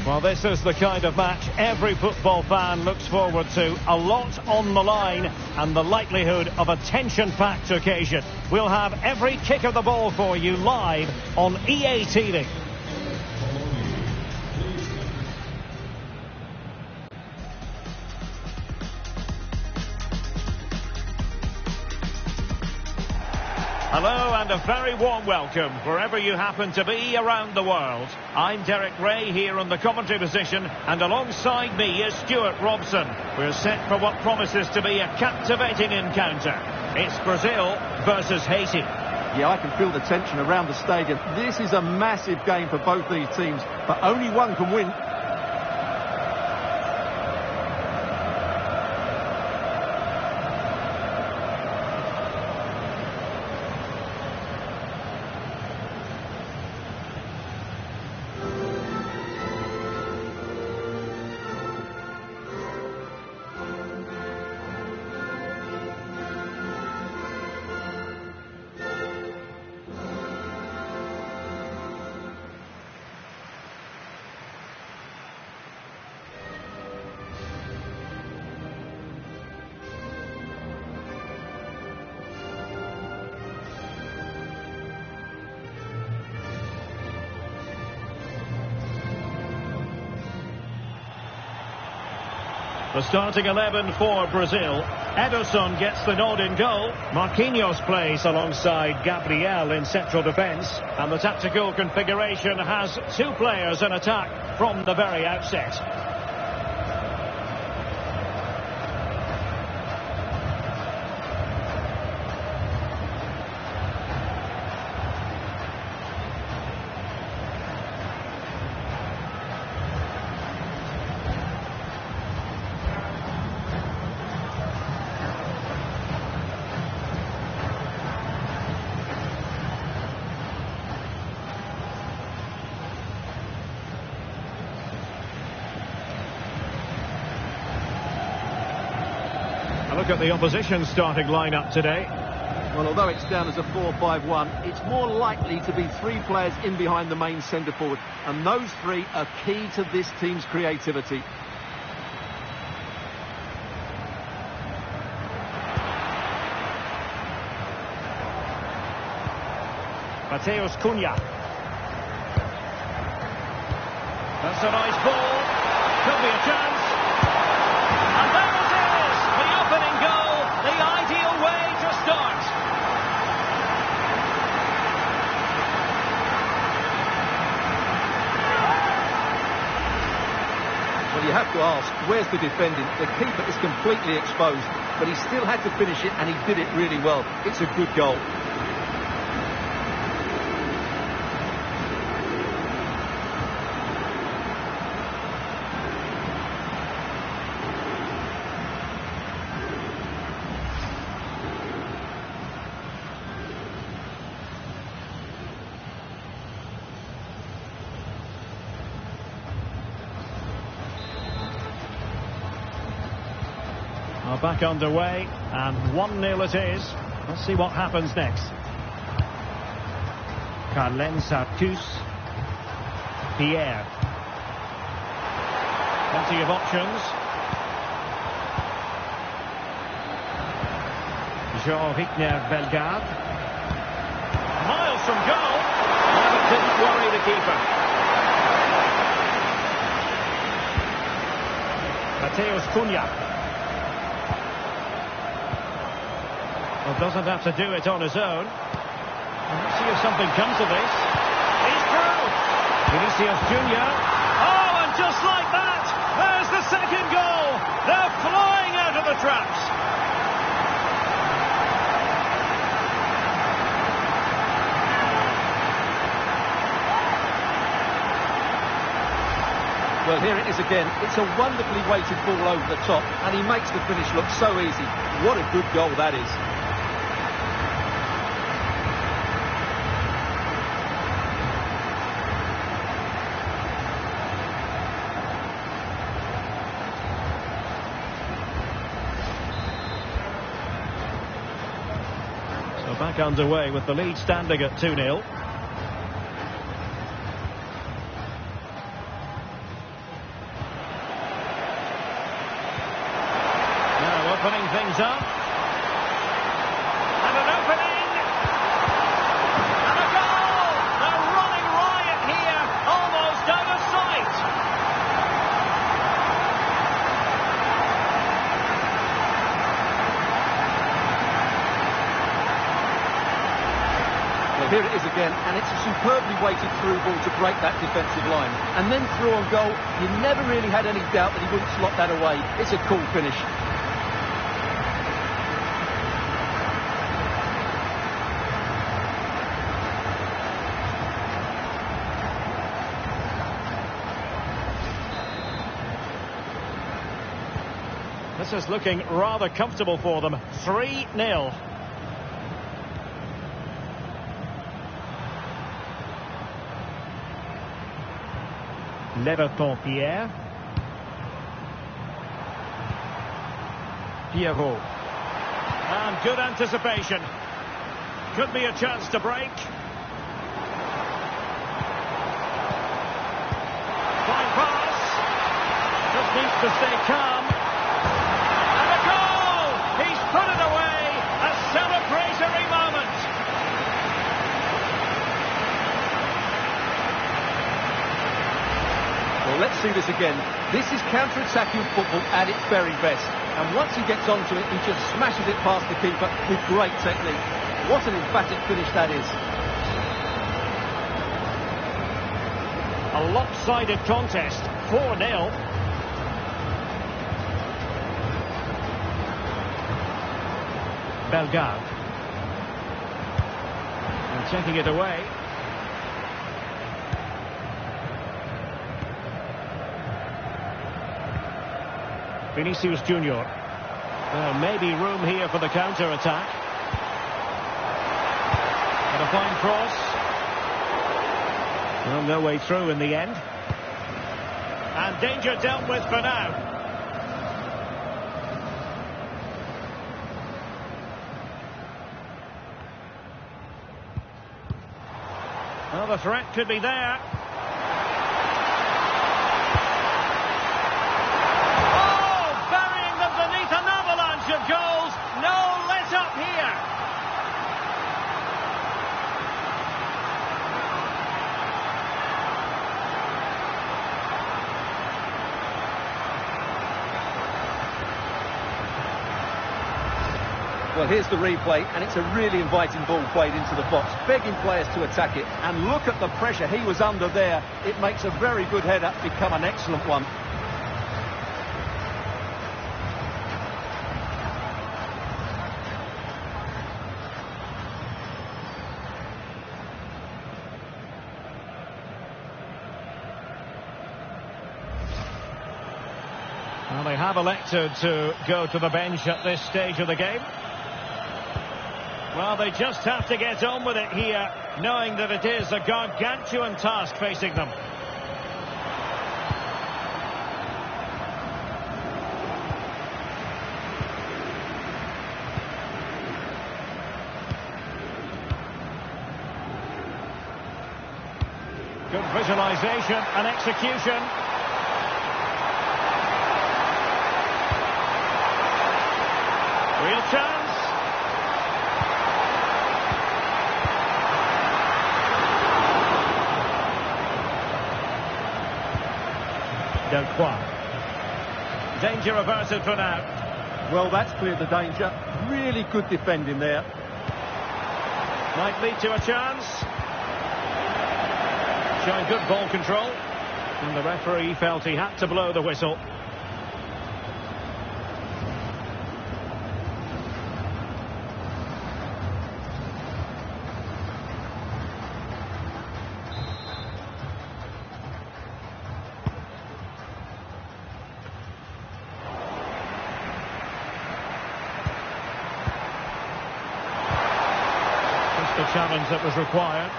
Well, this is the kind of match every football fan looks forward to. A lot on the line and the likelihood of a tension-packed occasion. We'll have every kick of the ball for you live on EA TV. Hello and a very warm welcome wherever you happen to be around the world. I'm Derek Ray here in the commentary position, and alongside me is Stuart Robson. We're set for what promises to be a captivating encounter. It's Brazil versus Haiti. Yeah, I can feel the tension around the stadium. This is a massive game for both these teams, but only one can win. The starting 11 for Brazil. Ederson gets the nod in goal. Marquinhos plays alongside Gabriel in central defence. And the tactical configuration has two players in attack from the very outset. Look at the opposition starting lineup today. Well, although it's down as a 4-5-1, it's more likely to be three players in behind the main centre forward, and those three are key to this team's creativity. Mateus Cunha. That's a nice ball. Could be a chance. And there it is! The opening goal, the ideal way to start. Well, you have to ask, where's the defending? The keeper is completely exposed, but he still had to finish it, and he did it really well. It's a good goal. Back underway, and 1-0 it is. Let's see what happens next. Carlen Sarkus. Pierre. Plenty of options. Jean-Victor Bellegarde. Miles from goal. But it didn't worry the keeper. Mateus Cunha. Well, doesn't have to do it on his own. Let's see if something comes of this. He's through. Vinicius Junior. Oh, and just like that, there's the second goal. They're flying out of the traps. Well, here it is again. It's a wonderfully weighted ball over the top, and he makes the finish look so easy. What a good goal that is. Back underway with the lead standing at 2-0. Now opening things up. And an opening. And a goal! They're running riot here, almost out of sight. Well, here it is again, and it's a superbly weighted through ball to break that defensive line. And then through on goal, you never really had any doubt that he wouldn't slot that away. It's a cool finish. This is looking rather comfortable for them. 3-0. Leverton Pierre. Pierrot. And good anticipation. Could be a chance to break. Fine pass. Just needs to stay calm. And a goal! He's put it away. A celebratory moment. Well, let's see this again. This is counter-attacking football at its very best. And once he gets onto it, he just smashes it past the keeper with great technique. What an emphatic finish that is. A lopsided contest. 4-0. Bellegarde. And taking it away. Vinicius Junior. There may be room here for the counter-attack. And a fine cross. Well, no way through in the end. And danger dealt with for now. Well, the threat could be there. Of goals, no let up here. Well, here's the replay, and it's a really inviting ball played into the box, begging players to attack it. And look at the pressure he was under there. It makes a very good header become an excellent one. Well, they have elected to go to the bench at this stage of the game. Well, they just have to get on with it here, knowing that it is a gargantuan task facing them. Good visualisation and execution. Real chance. Delcroix. Danger averted for now. Well, that's cleared the danger. Really good defending there. Might lead to a chance. Showing good ball control. And the referee felt he had to blow the whistle. The challenge that was required.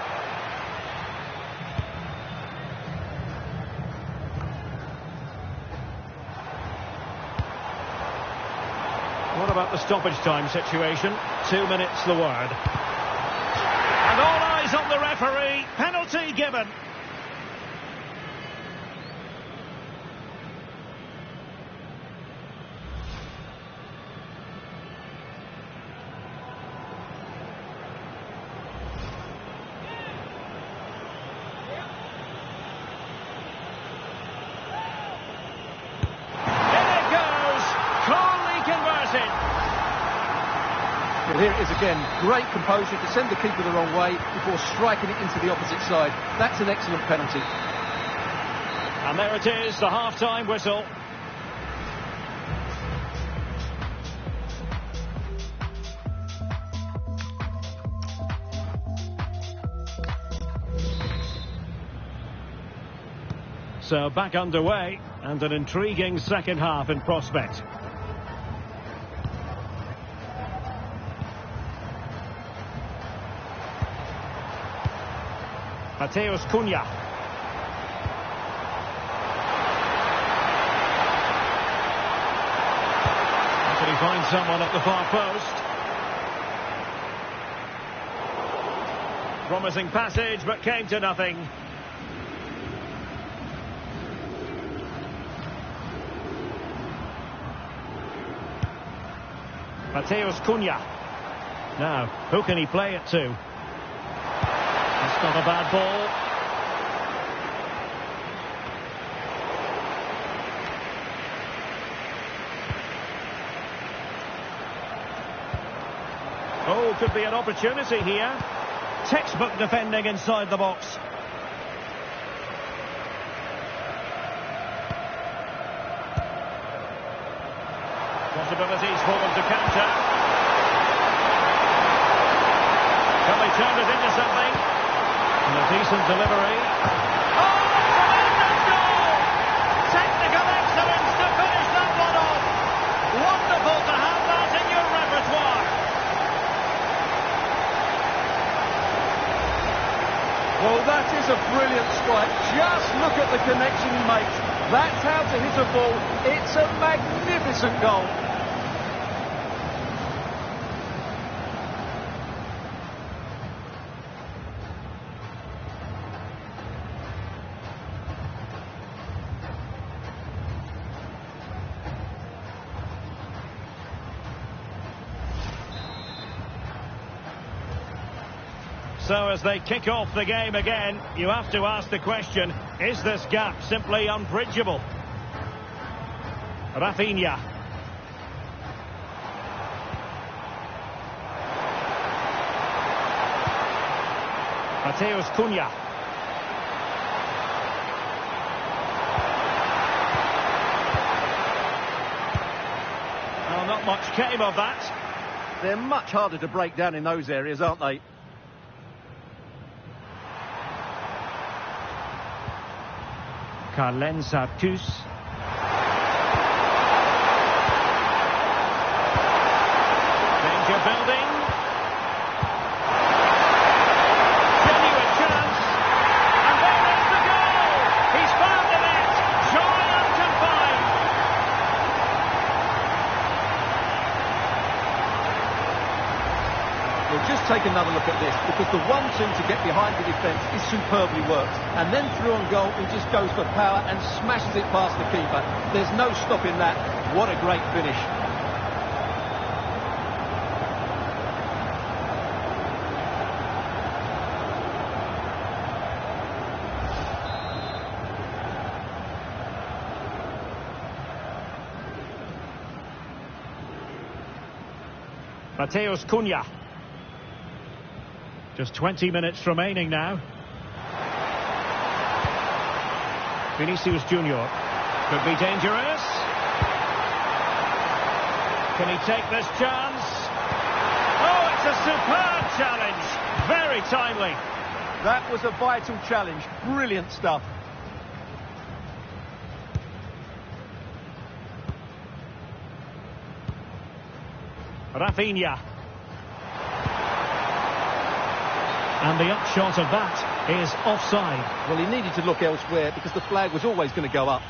What about the stoppage time situation? 2 minutes the word. And all eyes on the referee. Penalty given. Well, here it is again. Great composure to send the keeper the wrong way before striking it into the opposite side. That's an excellent penalty. And there it is, the half-time whistle. So back underway, and an intriguing second half in prospect. Mateus Cunha. Can he find someone at the far post? Promising passage, but came to nothing. Mateus Cunha. Now, who can he play it to? That's not a bad ball. Oh, could be an opportunity here. Textbook defending inside the box. Possibilities for them to counter. Can they turn it into something? And a decent delivery. Oh, tremendous goal! Technical excellence to finish that one off. Wonderful to have that in your repertoire. Well, that is a brilliant strike. Just look at the connection he makes. That's how to hit a ball. It's a magnificent goal. So as they kick off the game again, you have to ask the question, is this gap simply unbridgeable? Rafinha. Mateus Cunha. Well, not much came of that. They're much harder to break down in those areas, aren't they? Carlen Sartus. Danger building. Genuine chance. And there is the goal. He's found the net. Joy unconfined. Well, just take another look at this, because the 1-2 to get behind the defence is superbly worked. And then through on goal, he just goes for power and smashes it past the keeper. There's no stopping that. What a great finish. Mateus Cunha. Just 20 minutes remaining now. Vinicius Junior. Could be dangerous. Can he take this chance? Oh, it's a superb challenge. Very timely. That was a vital challenge. Brilliant stuff. Rafinha. And the upshot of that is offside. Well, he needed to look elsewhere because the flag was always going to go up.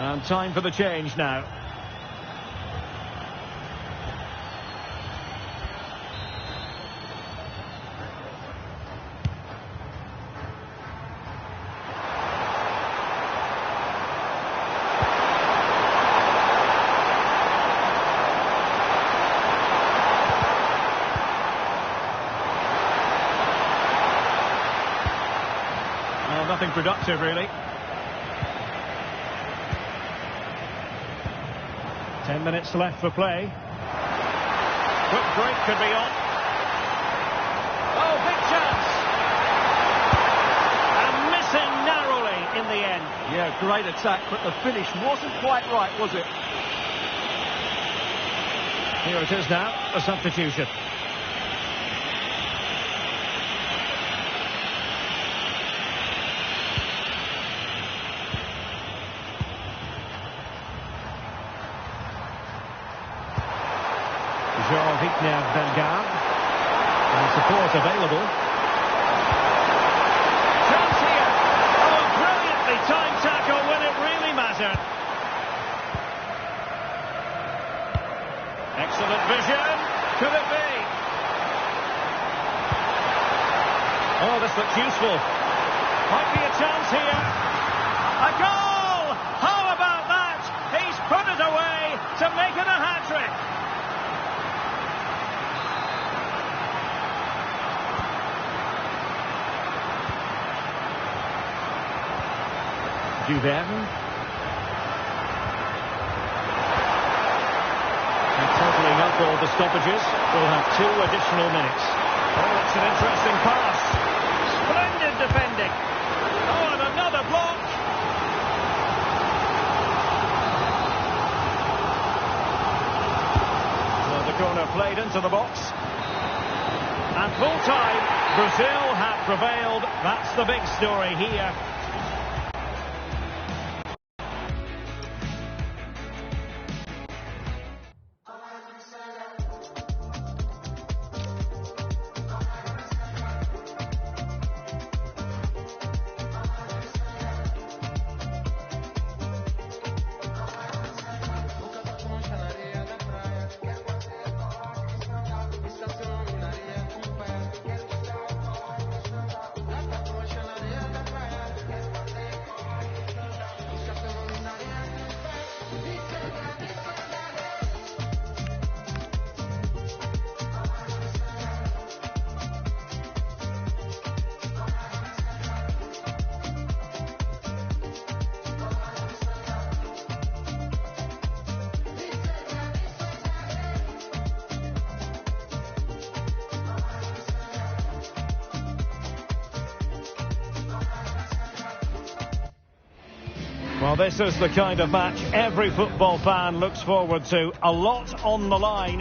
And time for the change now. Nothing productive, really. 10 minutes left for play. Quick break could be on. Oh, big chance. And missing narrowly in the end. Yeah, great attack, but the finish wasn't quite right, was it? Here it is now, a substitution. Jean-Victor Bellegarde. And support available. Chance here. Oh, a brilliantly timed tackle when it really mattered. Excellent vision. Could it be? Oh, this looks useful. Might be a chance here. A goal! How about that? He's put it away to make it a hat-trick. Duverne. And totaling up all the stoppages, we'll have 2 additional minutes. Oh, it's an interesting pass. Splendid defending. Oh, and another block. Well, the corner played into the box. And full time, Brazil have prevailed. That's the big story here. Well, this is the kind of match every football fan looks forward to. A lot on the line.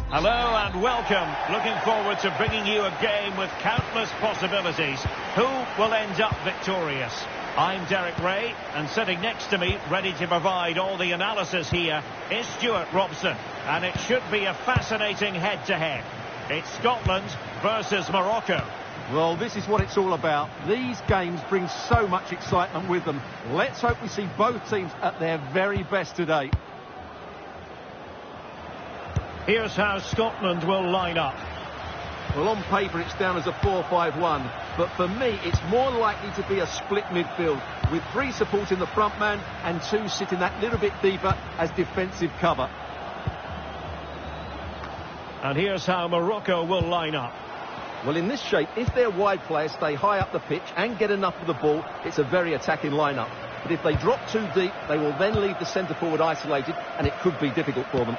Hello and welcome. Looking forward to bringing you a game with countless possibilities. Who will end up victorious? I'm Derek Ray, and sitting next to me, ready to provide all the analysis here, is Stuart Robson. And it should be a fascinating head-to-head. It's Scotland versus Morocco. Well, this is what it's all about. These games bring so much excitement with them. Let's hope we see both teams at their very best today. Here's how Scotland will line up. Well, on paper it's down as a 4-5-1, but for me it's more likely to be a split midfield, with 3 supporting the front man and 2 sitting that little bit deeper as defensive cover. And here's how Morocco will line up. Well, in this shape, if their wide players stay high up the pitch and get enough of the ball, it's a very attacking lineup. But if they drop too deep, they will then leave the centre forward isolated, and it could be difficult for them.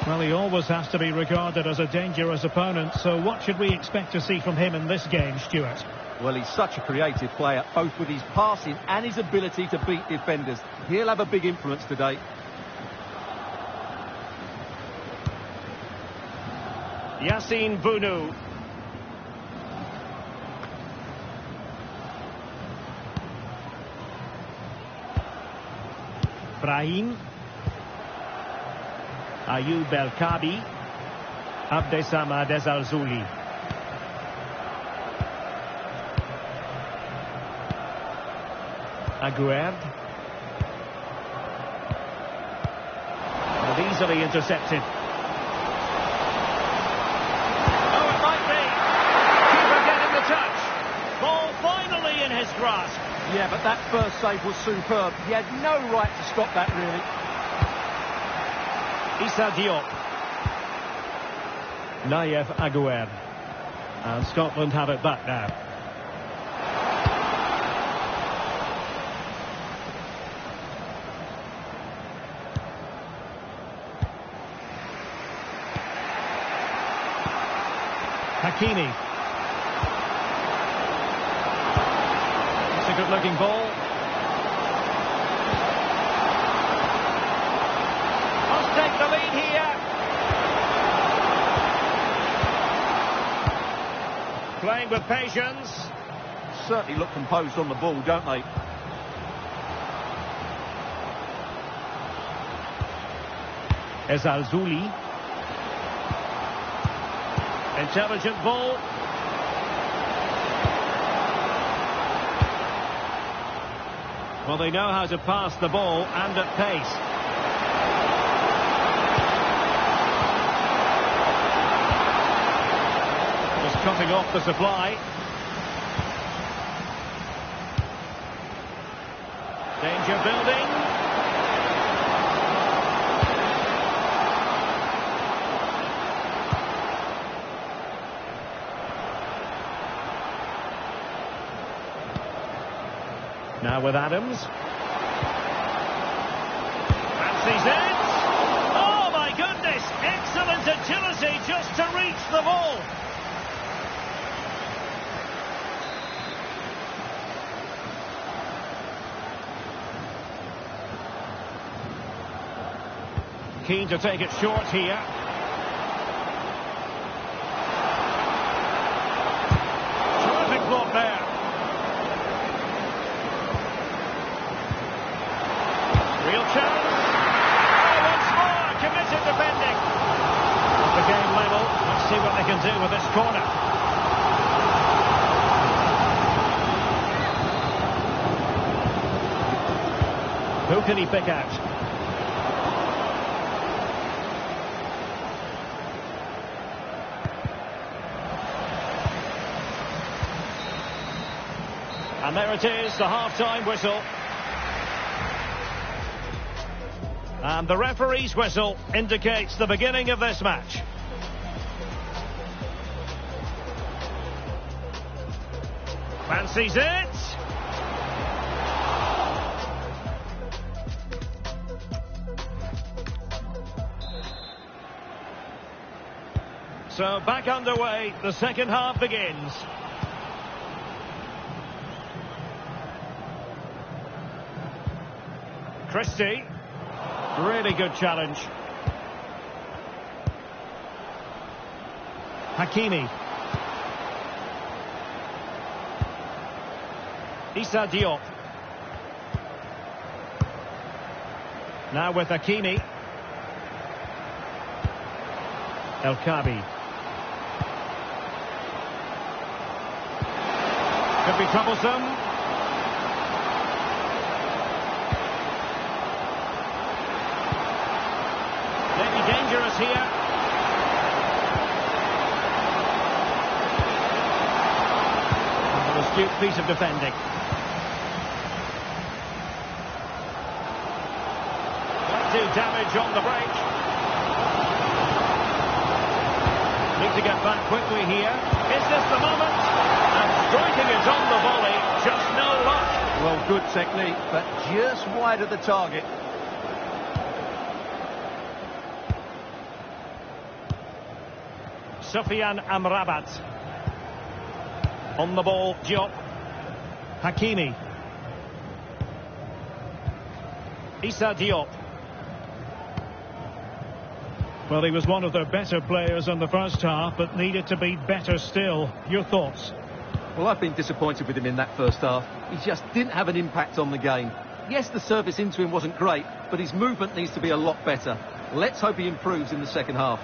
Well, he always has to be regarded as a dangerous opponent, so what should we expect to see from him in this game, Stuart? Well, he's such a creative player, both with his passing and his ability to beat defenders. He'll have a big influence today. Yassine Bounou. Brahim. Ayoub El Kabi. Abdesamad Al-Zouli. Aguerd. And easily intercepted. Oh, it might be. Keeper getting the touch. Ball finally in his grasp. Yeah, but that first save was superb. He had no right to stop that, really. Issa Diop. Nayef Aguerd. And Scotland have it back now. Hakimi. It's a good-looking ball. Must take the lead here. Playing with patience. Certainly look composed on the ball, don't they? Ezalzouli. Intelligent ball. Well, they know how to pass the ball and at pace. Just cutting off the supply. Danger building. Now with Adams. Fancies it. Oh my goodness! Excellent agility just to reach the ball. Keen to take it short here. Terrific block there. Real chance. Oh, once more, committed defending. The game level. Let's see what they can do with this corner. Who can he pick out? And there it is, the half-time whistle. And the referee's whistle indicates the beginning of this match. Fancies it. So back underway, the second half begins. Christie. Really good challenge. Hakimi. Issa Diop. Now with Hakimi. El Kabi. Could be troublesome. Maybe dangerous here. An astute piece of defending. Might do damage on the break. Need to get back quickly here. Is this the moment? And striking it on the volley, just no luck. Well, good technique, but just wide of the target. Sufyan Amrabat. On the ball, Diop. Hakimi. Issa Diop. Well, he was one of their better players in the first half, but needed to be better still. Your thoughts? Well, I've been disappointed with him in that first half. He just didn't have an impact on the game. Yes, the service into him wasn't great, but his movement needs to be a lot better. Let's hope he improves in the second half.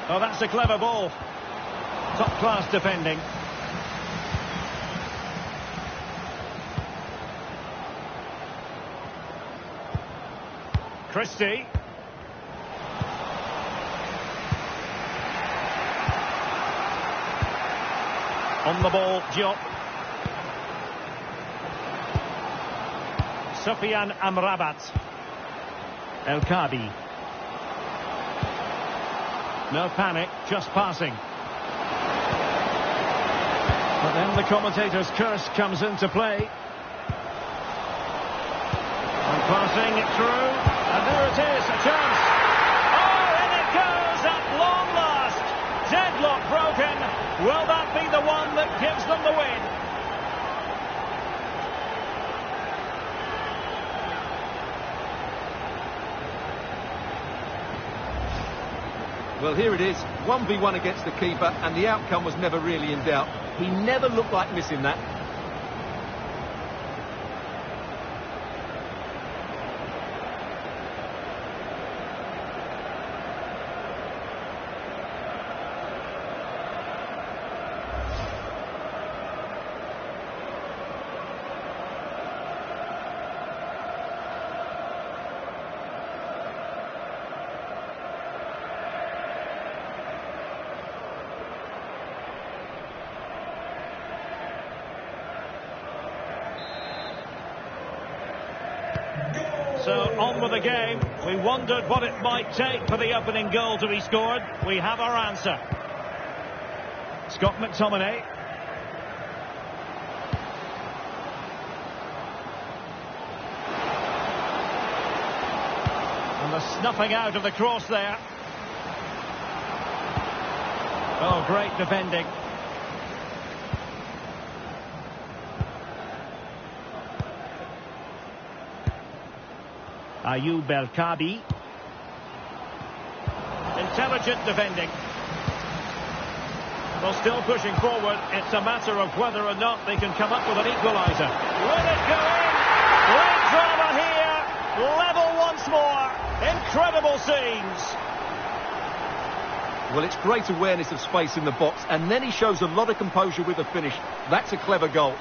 Oh, that's a clever ball. Top-class defending. Christie. On the ball, Diop. Sufyan Amrabat. El Kabi. No panic, just passing. But then the commentator's curse comes into play. And passing it through. And there it is, a chance. Oh, in it goes at long last. Deadlock broken. Will that be the one that gives them the win? Well, here it is, 1v1 against the keeper, and the outcome was never really in doubt. He never looked like missing that. So on with the game. We wondered what it might take for the opening goal to be scored. We have our answer. Scott McTominay. And the snuffing out of the cross there. Oh, great defending. Ayoub El Kabi. Intelligent defending. Well, still pushing forward. It's a matter of whether or not they can come up with an equaliser. Will it go in? Great drama here. Level once more. Incredible scenes. Well, it's great awareness of space in the box, and then he shows a lot of composure with the finish. That's a clever goal.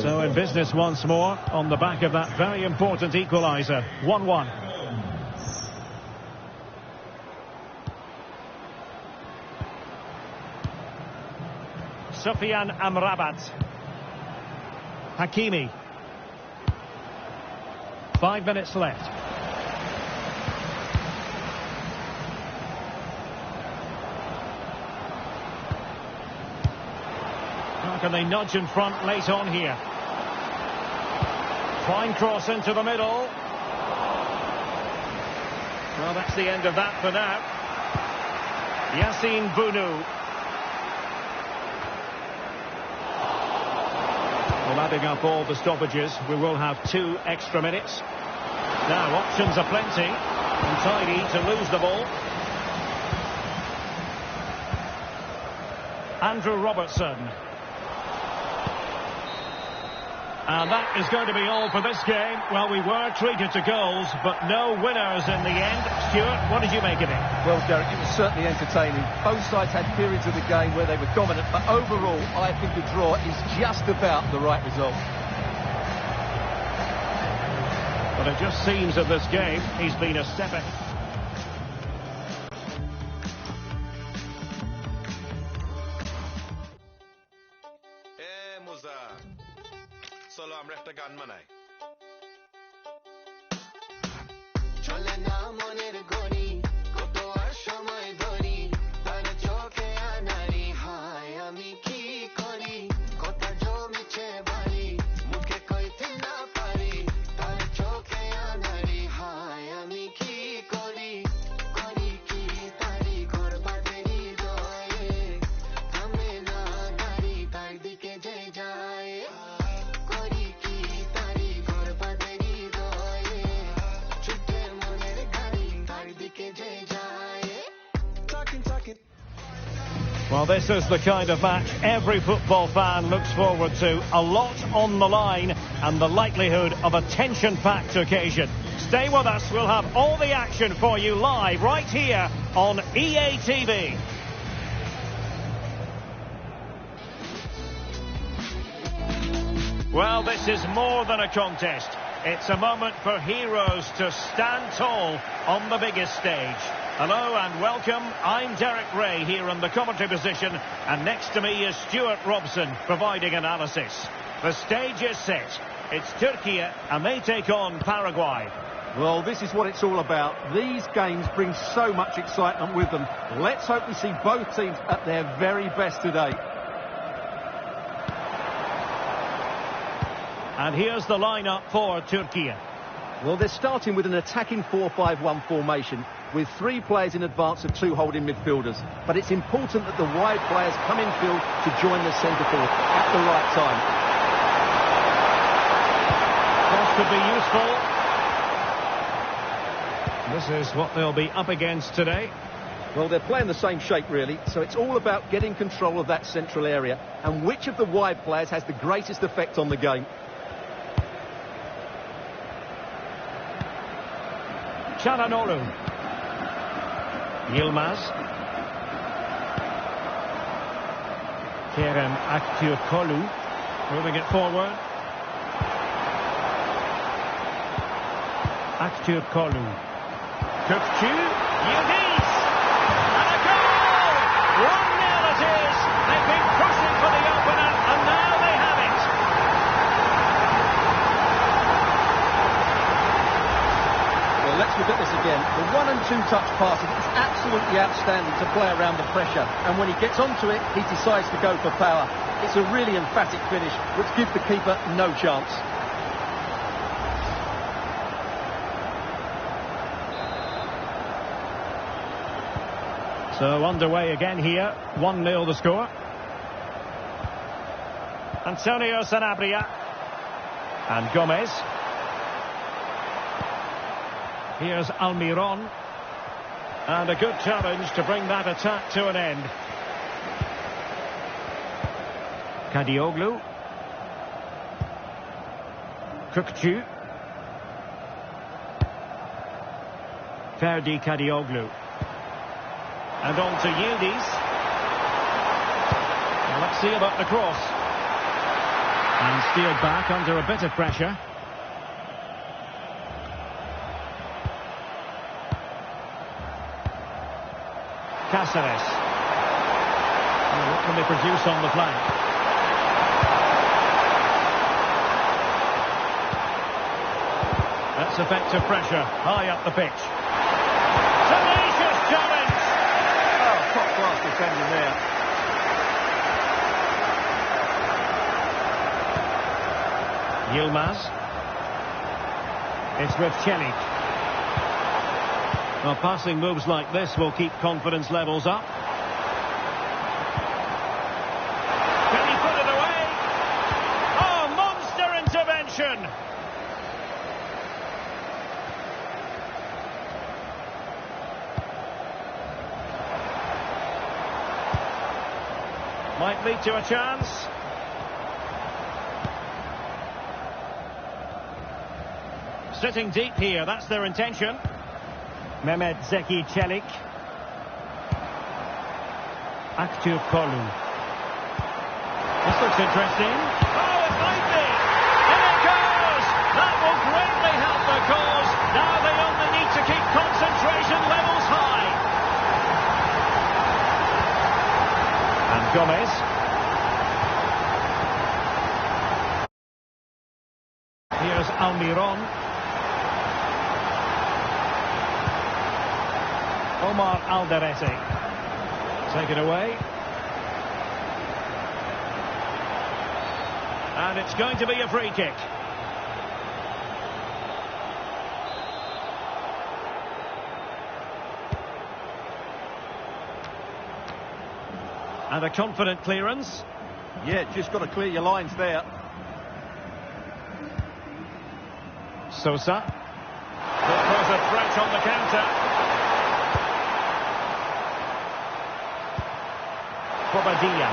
So in business once more on the back of that very important equaliser. 1-1. Sufyan Amrabat. Hakimi. 5 minutes left. How can they nudge in front late on here? Fine cross into the middle. Well, that's the end of that for now. Yassine Bounou. Well, adding up all the stoppages, we will have 2 extra minutes. Now, options are plenty. And tidy to lose the ball. Andrew Robertson. And that is going to be all for this game. Well, we were treated to goals, but no winners in the end. Stuart, what did you make of it? Well, Derek, it was certainly entertaining. Both sides had periods of the game where they were dominant, but overall, I think the draw is just about the right result. But it just seems that this game, he's been a step ahead. Solo am recht গান বানাই চলে না মনের গড়ি কত আর সময় ধরি তার চোখে আনারি হায় আমি কি করি কথা জমেছে বাড়ি মুখে কইতে না পারি তার চোখে আনারি হায় আমি কি করি করি কি তারি করবা দেরি দয়ে থামে না গাড়ি তার দিকে যে যায় Well, this is the kind of match every football fan looks forward to. A lot on the line and the likelihood of a tension-packed occasion. Stay with us. We'll have all the action for you live right here on EA TV. Well, this is more than a contest. It's a moment for heroes to stand tall on the biggest stage. Hello and welcome. I'm Derek Ray here in the commentary position, and next to me is Stuart Robson providing analysis. The stage is set. It's Turkey and they take on Paraguay. Well, this is what it's all about. These games bring so much excitement with them. Let's hope we see both teams at their very best today. And here's the lineup for Turkey. Well, they're starting with an attacking 4-5-1 formation with 3 players in advance of 2 holding midfielders. But it's important that the wide players come in field to join the centre forward at the right time. That could be useful. This is what they'll be up against today. Well, they're playing the same shape, really, so it's all about getting control of that central area and which of the wide players has the greatest effect on the game. Çalhanoğlu. Yilmaz. Kerem Aktürkoğlu moving it forward. Aktürkoğlu. Kökçü, Yildiz, and a goal! 1-0 it is. They've been pushing for the opener, and now they have it. Well, let's look at this again. The 1- and 2-touch passing is absolutely outstanding to play around the pressure, and when he gets onto it, he decides to go for power. It's a really emphatic finish, which gives the keeper no chance. So underway again here, 1-0 the score. Antonio Sanabria and Gomez. Here's Almiron, and a good challenge to bring that attack to an end. Kadioglu. Kökçü. Ferdi Kadioglu. And on to Yildiz. Well, let's see about the cross. And steered back under a bit of pressure. Cáceres. Well, what can they produce on the flank? That's effective pressure, high up the pitch. Tenacious challenge! Top-class defending there. Yilmaz. It's with Çelik. Well, passing moves like this will keep confidence levels up. Can he put it away? Oh, monster intervention! Might lead to a chance. Sitting deep here, that's their intention. Mehmet Zeki Çelik. Aktürkoğlu. This looks interesting. Oh, it might be! In it goes! That will greatly help the cause. Now they only need to keep concentration levels high. And Gomez. Here's Almiron. Omar Alderete. Take it away. And it's going to be a free kick. And a confident clearance. Yeah, just got to clear your lines there. Sosa. That was a threat on the counter. Bobadilla.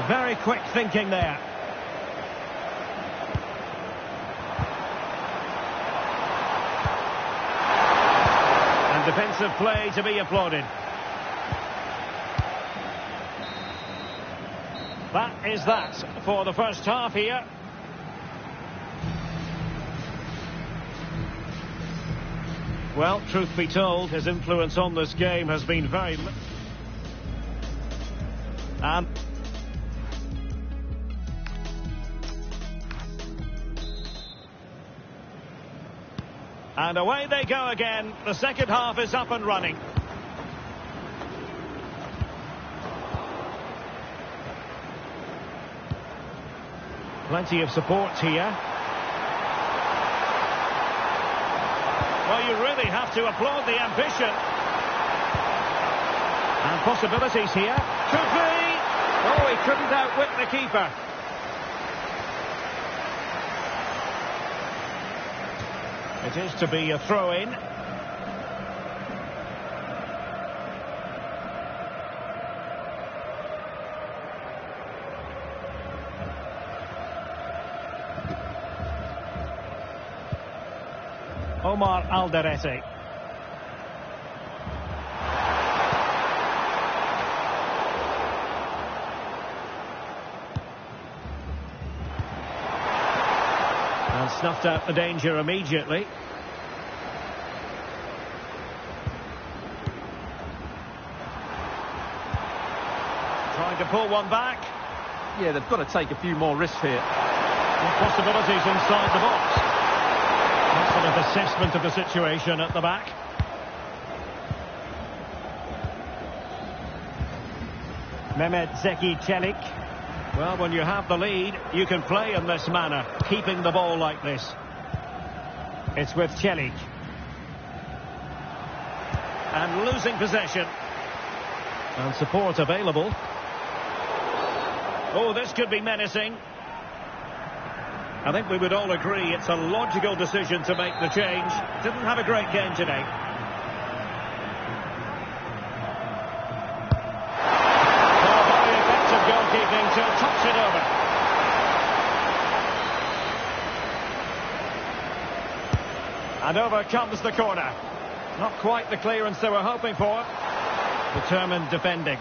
Very quick thinking there. And defensive play to be applauded. That is that for the first half here. Well, truth be told, his influence on this game has been very... And away they go again. The second half is up and running. Plenty of support here. Well, you really have to applaud the ambition. And possibilities here. Could be. Oh, he couldn't outwit the keeper. It is to be a throw-in. Omar Alderete. And snuffed out the danger immediately. Trying to pull one back. Yeah, they've got to take a few more risks here. And possibilities inside the box. Excellent assessment of the situation at the back. Mehmet Zeki Çelik. Well, when you have the lead, you can play in this manner, keeping the ball like this. It's with Çelik. And losing possession. And support available. Oh, this could be menacing. I think we would all agree it's a logical decision to make the change. Didn't have a great game today. Oh, very effective goalkeeping to touch it over. And over comes the corner. Not quite the clearance they were hoping for. Determined defending.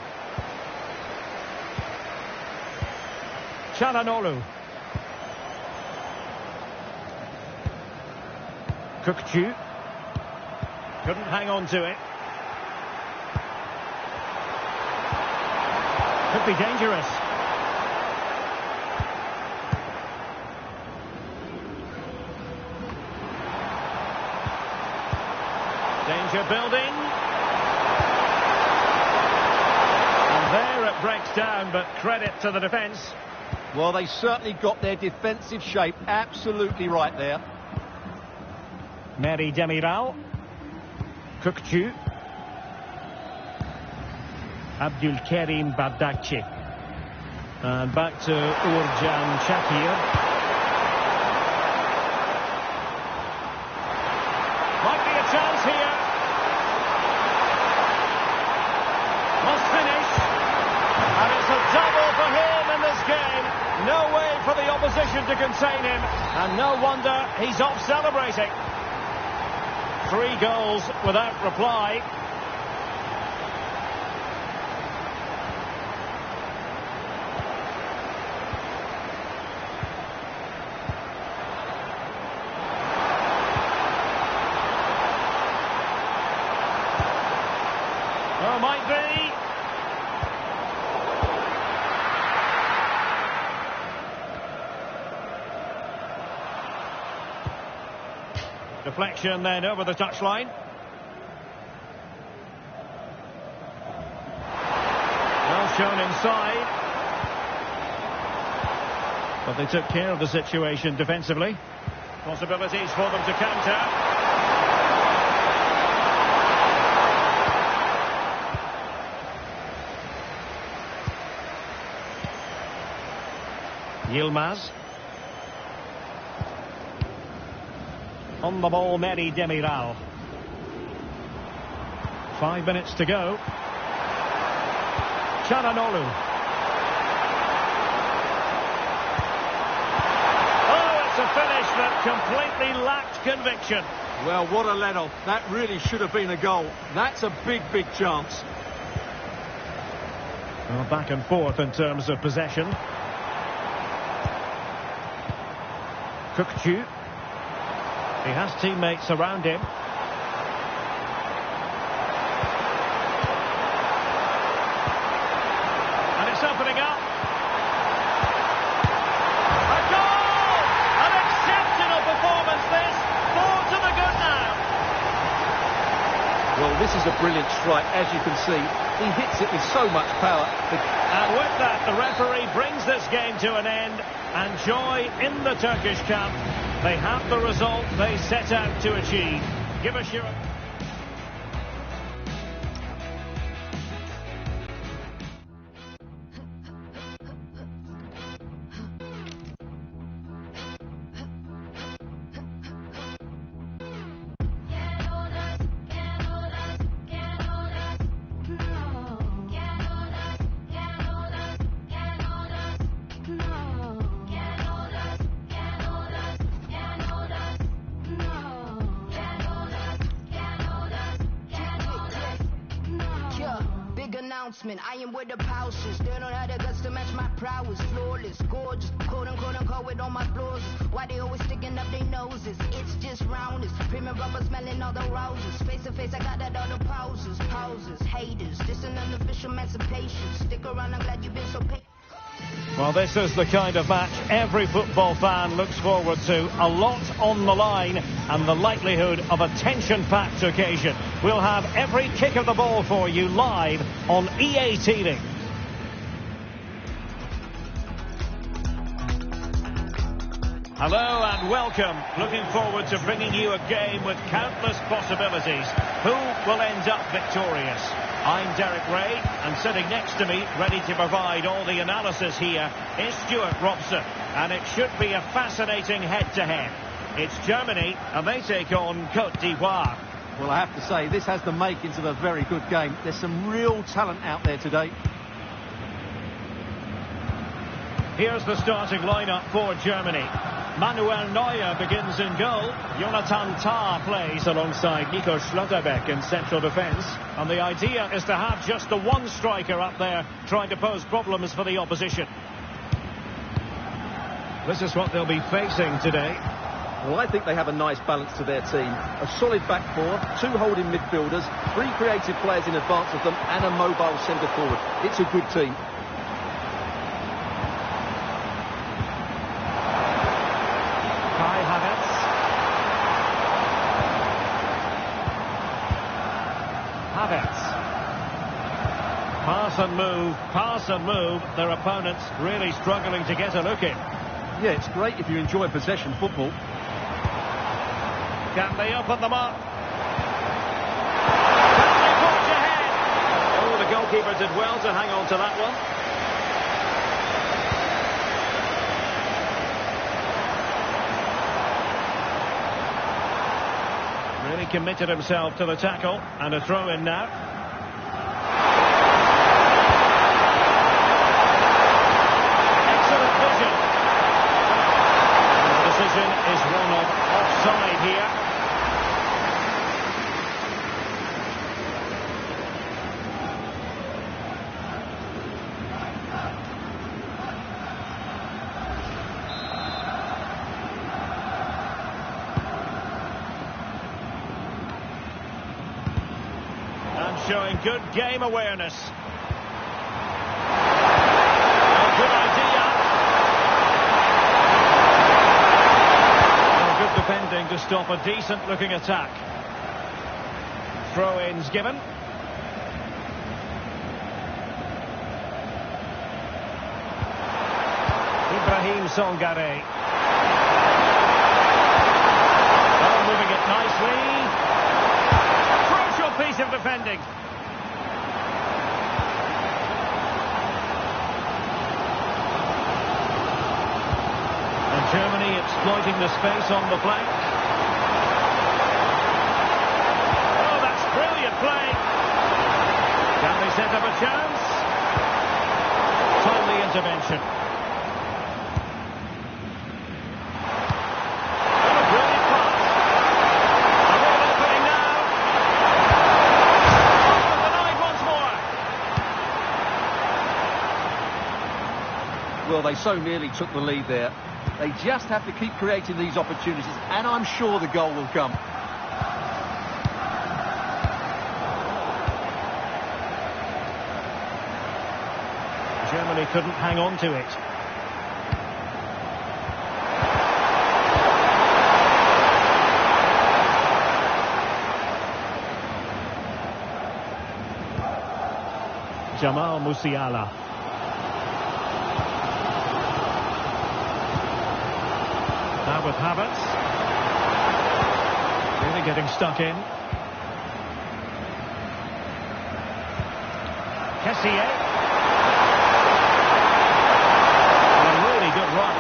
Çalhanoğlu. Kukçu. Couldn't hang on to it. Could be dangerous. Danger building. And there it breaks down, but credit to the defence. Well, they certainly got their defensive shape absolutely right there. Meri Demiral. Kukçu. Abdülkerim Bardakçı. And back to Uğurcan Çakır. Might be a chance here. Must finish. And it's a double for him in this game. No way for the opposition to contain him. And no wonder he's off celebrating. 3 goals without reply. Oh, might be. Deflection then over the touchline. Well shown inside. But they took care of the situation defensively. Possibilities for them to counter. Yilmaz. On the ball, Meri Demiral. 5 minutes to go. Çalhanoğlu. Oh, it's a finish that completely lacked conviction. Well, what a let-off. That really should have been a goal. That's a big, big chance. Well, back and forth in terms of possession. Kukcu. He has teammates around him. And it's opening up. A goal! An exceptional performance this. 4 to the good now. Well, this is a brilliant strike, as you can see. He hits it with so much power. And with that, the referee brings this game to an end. And joy in the Turkish camp. They have the result they set out to achieve. Give us your... I am with the pouches. They don't have the guts to match my prowess. Flawless, gorgeous, quote unquote with all my flaws. Why they always sticking up their noses? It's just roundness. Premium rubber smelling all the roses. Face to face, I got that all the pauses. Haters, this an unofficial emancipation. Stick around, I'm glad you've been so patient. Well, this is the kind of match every football fan looks forward to. A lot on the line and the likelihood of a tension-packed occasion. We'll have every kick of the ball for you live on EA TV. Hello and welcome. Looking forward to bringing you a game with countless possibilities. Who will end up victorious? I'm Derek Ray, and sitting next to me, ready to provide all the analysis here, is Stuart Robson. And it should be a fascinating head-to-head. It's Germany, and they take on Côte d'Ivoire. Well, I have to say, this has the makings of a very good game. There's some real talent out there today. Here's the starting lineup for Germany. Manuel Neuer begins in goal. Jonathan Tah plays alongside Nico Schlotterbeck in central defence. And the idea is to have just the one striker up there trying to pose problems for the opposition. This is what they'll be facing today. Well, I think they have a nice balance to their team. A solid back four, 2 holding midfielders, 3 creative players in advance of them, and a mobile centre forward. It's a good team. Pass and move. Their opponents really struggling to get a look in. Yeah, it's great if you enjoy possession football. Can they open them up? Can they forge ahead? Oh, the goalkeeper did well to hang on to that one. Really committed himself to the tackle, and a throw in now. Is one of offside here. And showing good game awareness. A good idea. Defending to stop a decent-looking attack. Throw-ins given. Ibrahim Songare. Oh, moving it nicely. Crucial piece of defending. Germany exploiting the space on the flank. Oh, that's brilliant play. Can they set up a chance? Timely intervention. Oh, a brilliant pass. A real opening now. Oh, denied once more. Well, they so nearly took the lead there. They just have to keep creating these opportunities, and I'm sure the goal will come. Germany couldn't hang on to it. Jamal Musiala. Now with Havertz. Really getting stuck in. Kessié. A really good run.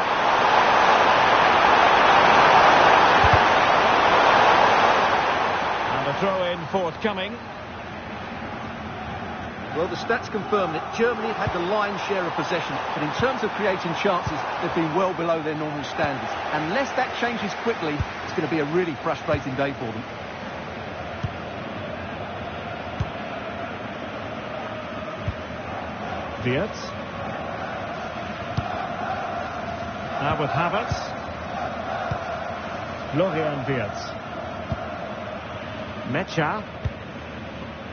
And the throw-in forthcoming. Well, the stats confirm that Germany have had the lion's share of possession, but in terms of creating chances, they've been well below their normal standards. Unless that changes quickly, it's going to be a really frustrating day for them. Wirtz. Now with Havertz. Florian Wirtz. Mecha.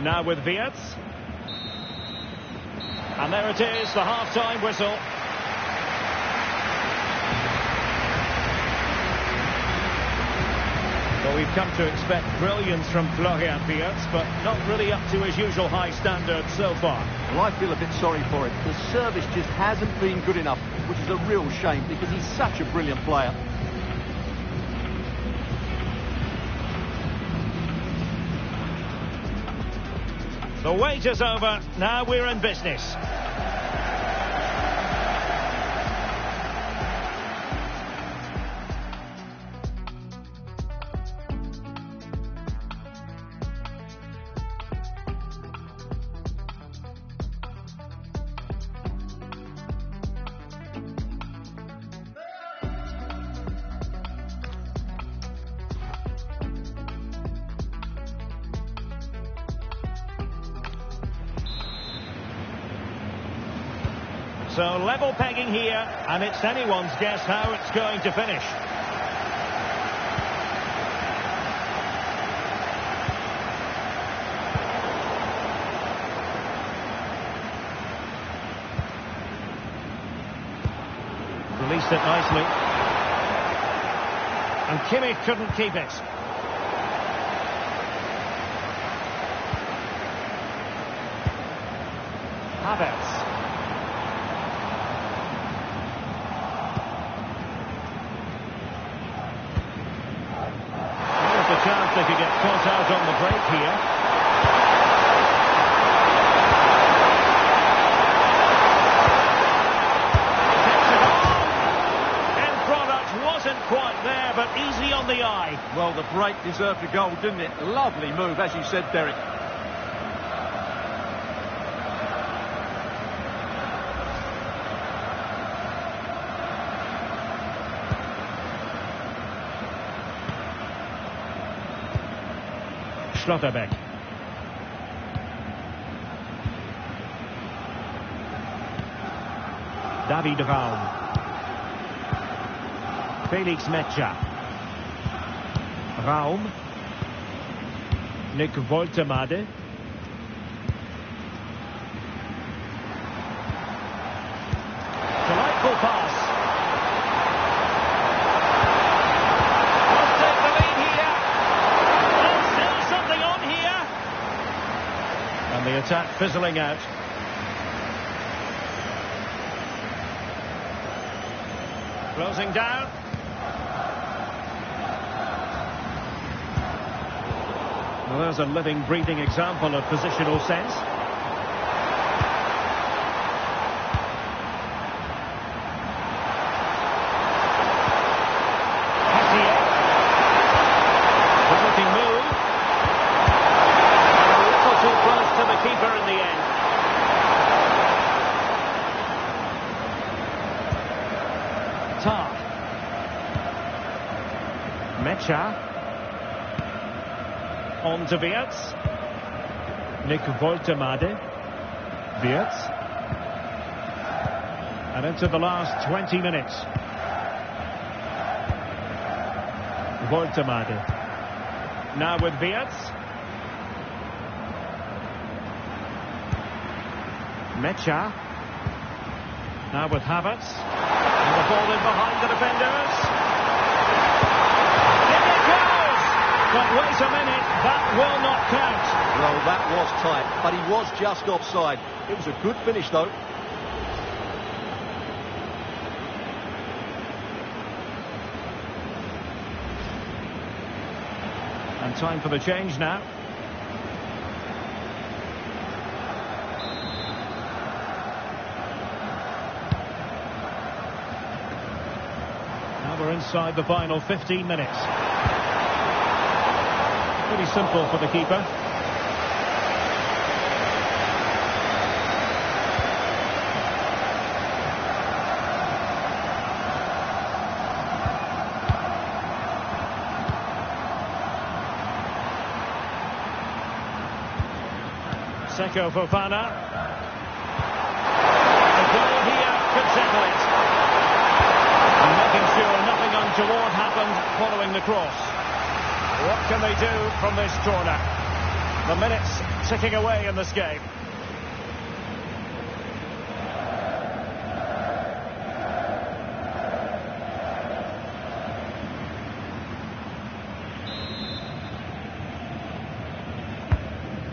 Now with Wirtz. And there it is, the half-time whistle. Well, we've come to expect brilliance from Florian Wirtz, but not really up to his usual high standards so far. Well, I feel a bit sorry for him. The service just hasn't been good enough, which is a real shame because he's such a brilliant player. The wait is over. Now we're in business. So level pegging here, and it's anyone's guess how it's going to finish. Released it nicely. And Kimmich couldn't keep it. Havertz. Chance they could get caught out on the break here. End product wasn't quite there, but easy on the eye. Well, the break deserved a goal, didn't it? Lovely move, as you said, Derek. Schlotterbeck. David Raum. Felix Mecha. Raum. Nick Woltemade. Delightful pass. The attack fizzling out. Closing down. Well, there's a living, breathing example of positional sense. Good-looking move. Too close to the keeper in the end. Tar. Mecha. On to Wirtz. Nick Woltemade. Wirtz. And into the last 20 minutes. Voltemade. Now with Wirtz. Mecha. Now with Havertz. And the ball in behind the defenders. In it goes! But wait a minute, that will not count. Well, that was tight, but he was just offside. It was a good finish, though. And time for the change now. Now we're inside the final 15 minutes. Pretty simple for the keeper. Seko Fofana. The goal here could settle it. And making sure nothing untoward happened following the cross. What can they do from this corner? The minutes ticking away in this game.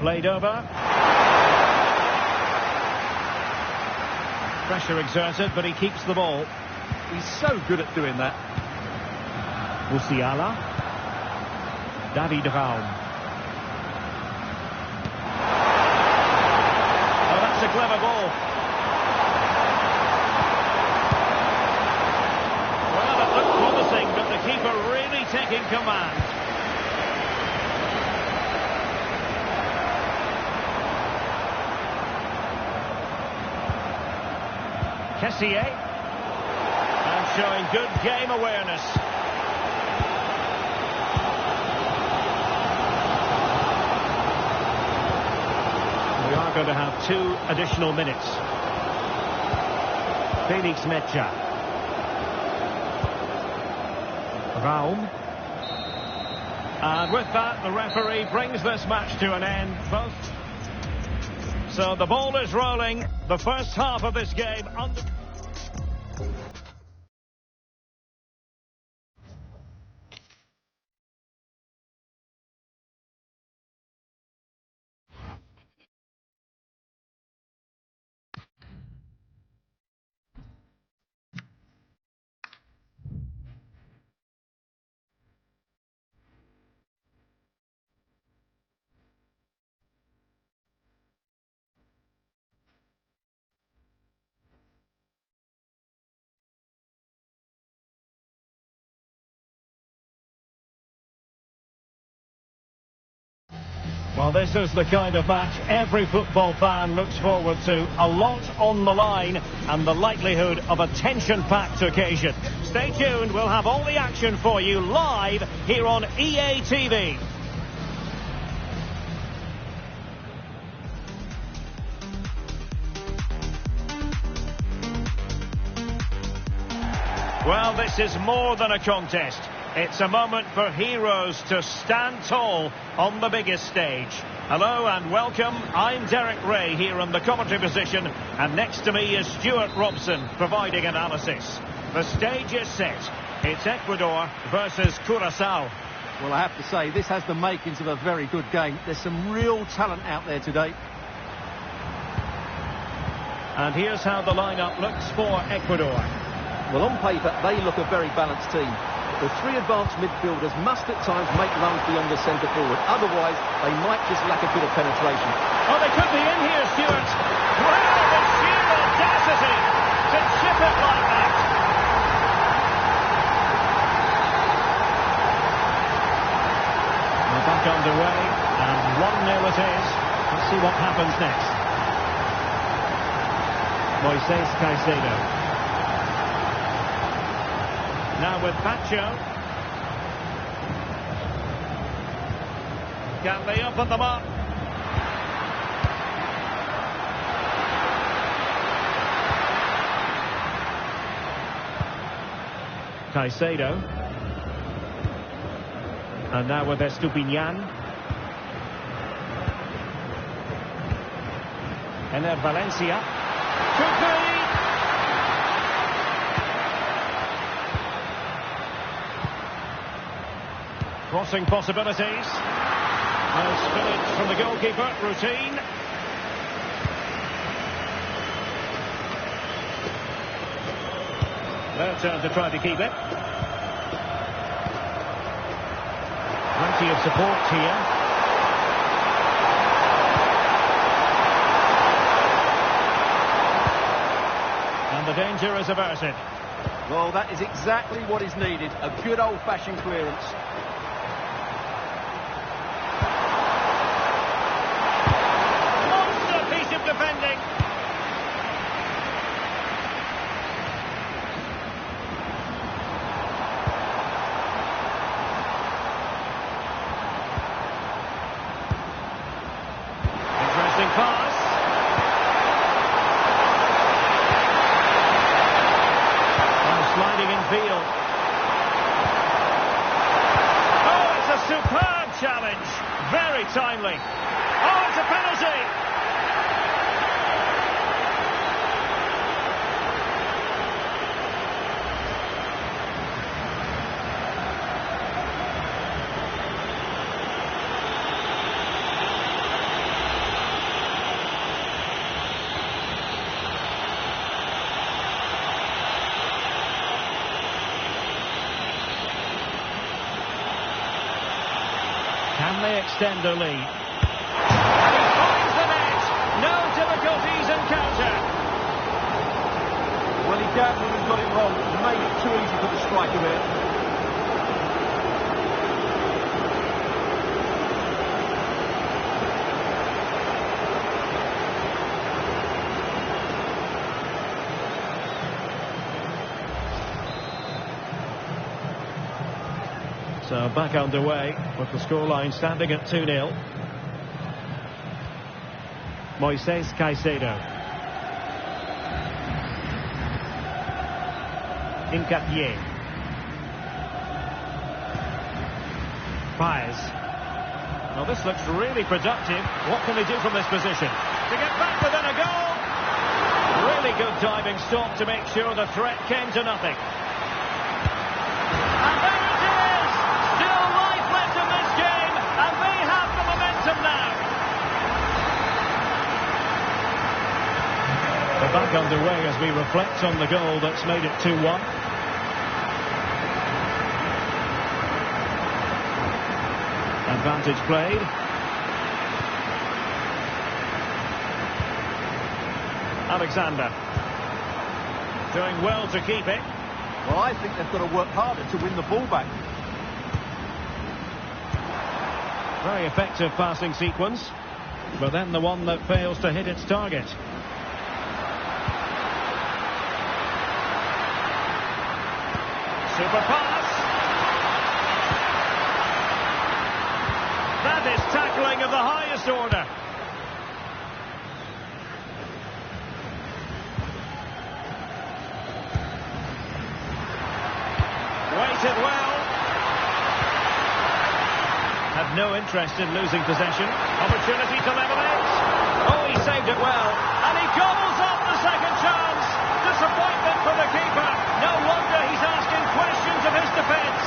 Played over. Pressure exerted, but he keeps the ball. He's so good at doing that. Musiala. David Raum. Oh, that's a clever ball. Well, it looked promising, but the keeper really taking command. Kessié. And showing good game awareness. We are going to have 2 additional minutes. Felix Mecha. Raum. And with that, the referee brings this match to an end. So the ball is rolling. The first half of this game under... Well, this is the kind of match every football fan looks forward to. A lot on the line and the likelihood of a tension-packed occasion. Stay tuned, we'll have all the action for you live here on EA TV. Well, this is more than a contest. It's a moment for heroes to stand tall on the biggest stage. Hello and welcome. I'm Derek Ray here in the commentary position, and next to me is Stuart Robson providing analysis. The stage is set. It's Ecuador versus Curaçao. Well, I have to say, this has the makings of a very good game. There's some real talent out there today. And here's how the lineup looks for Ecuador. Well, on paper, they look a very balanced team. The 3 advanced midfielders must at times make runs beyond the centre forward. Otherwise, they might just lack a bit of penetration. Oh, they could be in here, Stuart. Wow, the sheer audacity to chip it like that. We're back underway, and 1-0 it is. Let's see what happens next. Moises Caicedo. Now with Pacho. Can they open them up? Caicedo. And now with Estupinian. Ener Valencia. Could be. Crossing possibilities. No spillage from the goalkeeper. Routine. Their turn to try to keep it. Plenty of support here. And the danger is averted. Well, that is exactly what is needed. A good old-fashioned clearance. Monster piece of defending. Interesting pass. Sliding in field. Oh, it's a superb challenge. Very timely. Oh, it's a penalty. Can they extend the lead? And he finds the net. No difficulties encountered. Well, he gambled and got it wrong. Made it too easy for the striker there. So back underway with the scoreline standing at 2-0. Moises Caicedo. Hincapié. Paez. Now this looks really productive. What can they do from this position? To get back within a goal. Really good diving stop to make sure the threat came to nothing. And there it is! Still life left in this game, and they have the momentum now. We're back underway as we reflect on the goal that's made it 2-1. Advantage played. Alexander. Doing well to keep it. Well, I think they've got to work harder to win the ball back. Very effective passing sequence, but then the one that fails to hit its target. Super pass. That is tackling of the highest order. Waited well. Had no interest in losing possession. Opportunity to level it. Oh, he saved it well. And he gobbles up the second chance. Disappointment for the keeper. No wonder he's asking questions of his defence.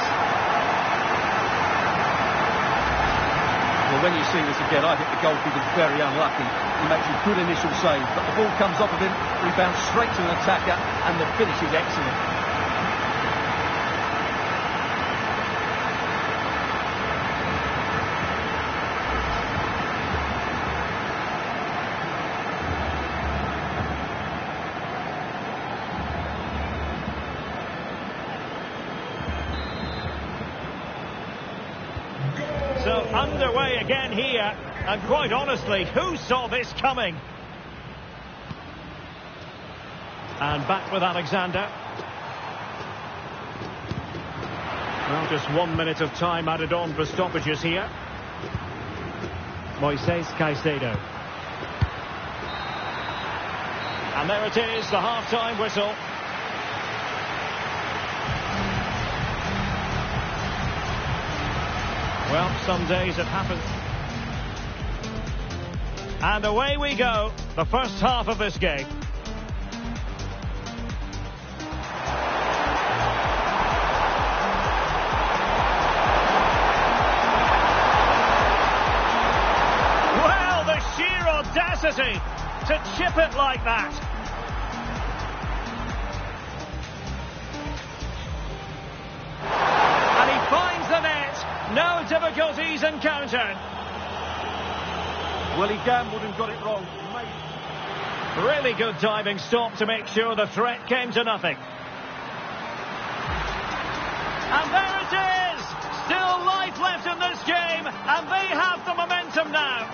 Well, when you see this again, I think the goalkeeper's very unlucky. He makes a good initial save, but the ball comes off of him, rebounds straight to an attacker, and the finish is excellent. So underway again here, and quite honestly, who saw this coming? And back with Alexander. Well, just 1 minute of time added on for stoppages here. Moises Caicedo. And there it is, the half-time whistle. Well, some days it happens. And away we go, the first half of this game. Well, the sheer audacity to chip it like that. And he finds the net. No difficulties encountered. Well, he gambled and got it wrong. Really good diving stop to make sure the threat came to nothing. And there it is! Still life left in this game, and they have the momentum now.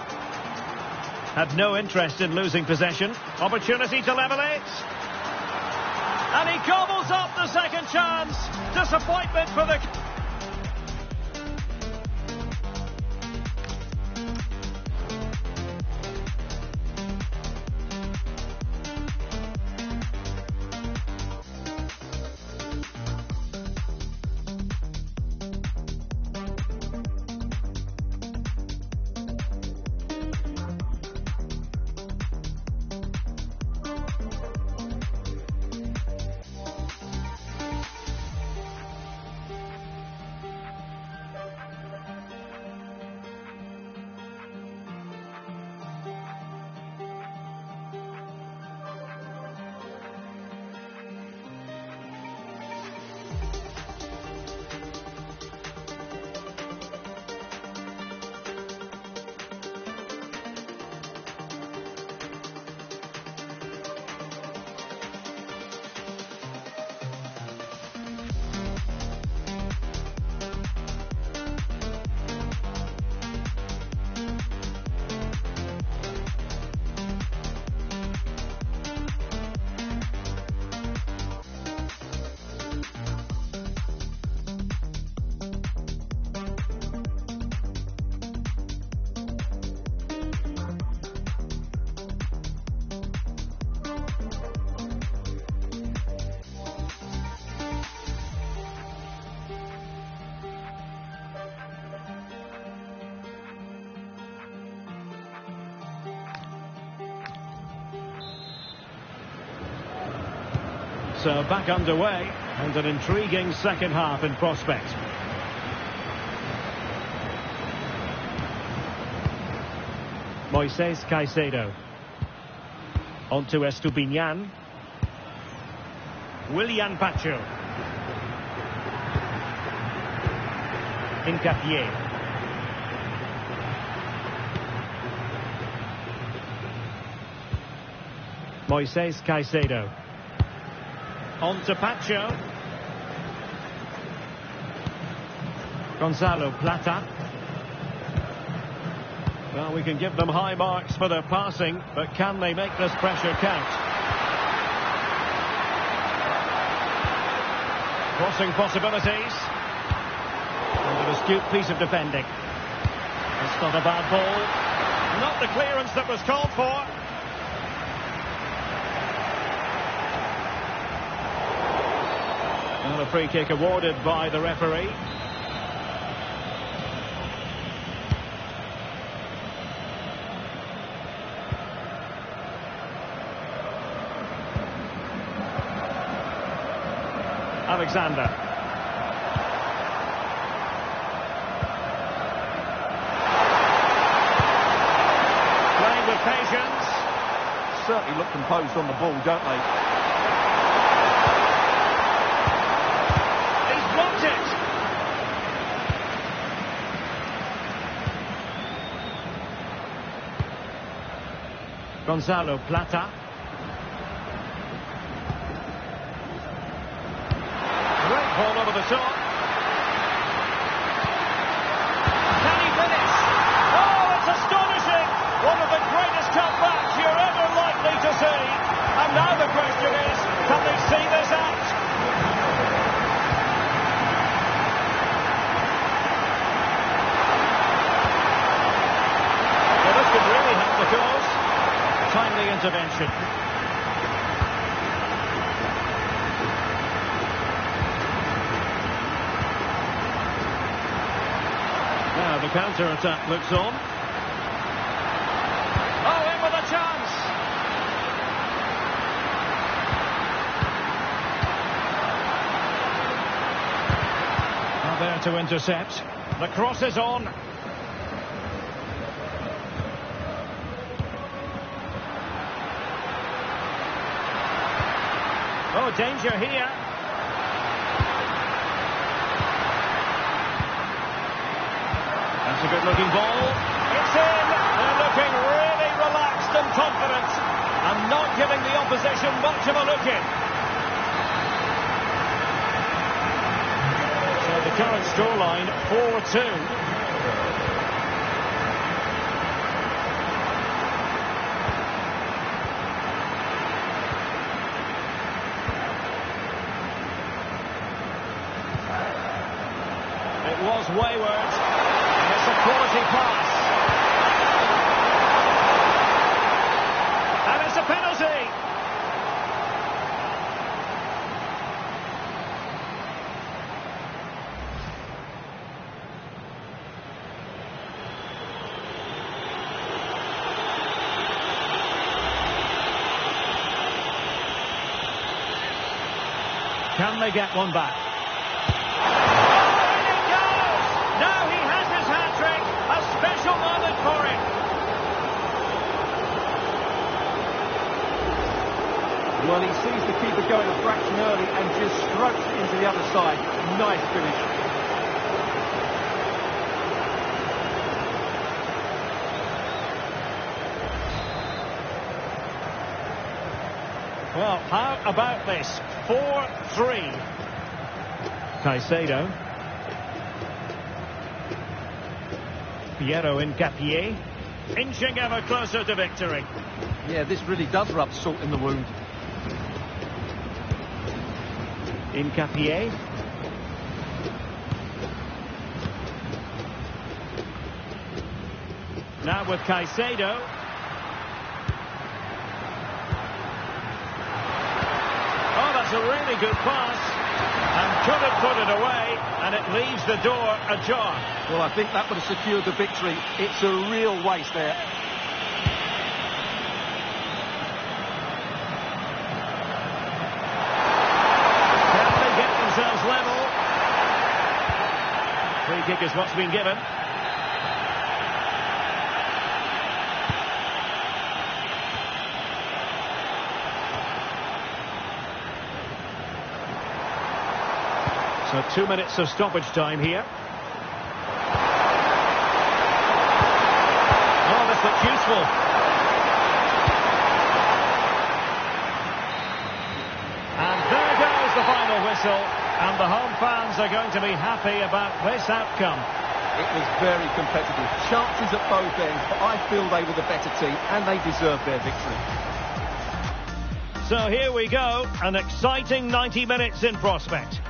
Had no interest in losing possession. Opportunity to level it. And he gobbles up the second chance. Disappointment for the... So back underway, and an intriguing second half in prospect. Moises Caicedo. On to Estupinian. Willian Pacho. Hincapié. Moises Caicedo. On to Pacho. Gonzalo Plata. Well, we can give them high marks for their passing, but can they make this pressure count? Crossing possibilities. And an astute piece of defending. It's not a bad ball. Not the clearance that was called for. And a free kick awarded by the referee. Alexander. Playing with patience. Certainly look composed on the ball, don't they? Gonzalo Plata. Great ball over the top. Can he finish? Oh, it's astonishing! One of the greatest cutbacks you're ever likely to see. And now the question is, can they see this out? Well, this could really help the cause. Timely intervention. Now counter-attack looks on. Oh, in with a chance! Now there to intercept. The cross is on. Oh, danger here. That's a good-looking ball. It's in. They're looking really relaxed and confident, and not giving the opposition much of a look in. So the current scoreline, 4-2. It was wayward, and it's a quality pass. And it's a penalty. Can they get one back? Special moment for him. Well, he sees the keeper going a fraction early and just strokes it into the other side. Nice finish. Well, how about this? 4-3. Caicedo. Piero Incapié, inching ever closer to victory. Yeah, this really does rub salt in the wound. Incapié. Now with Caicedo. Oh, that's a really good pass. And couldn't put it away, and it leaves the door ajar. Well, I think that would have secured the victory. It's a real waste there. Can they get themselves level? Free kick is what's been given. So 2 minutes of stoppage time here. Oh, this looks useful. And there goes the final whistle. And the home fans are going to be happy about this outcome. It was very competitive. Chances at both ends, but I feel they were the better team and they deserved their victory. So here we go. An exciting 90 minutes in prospect.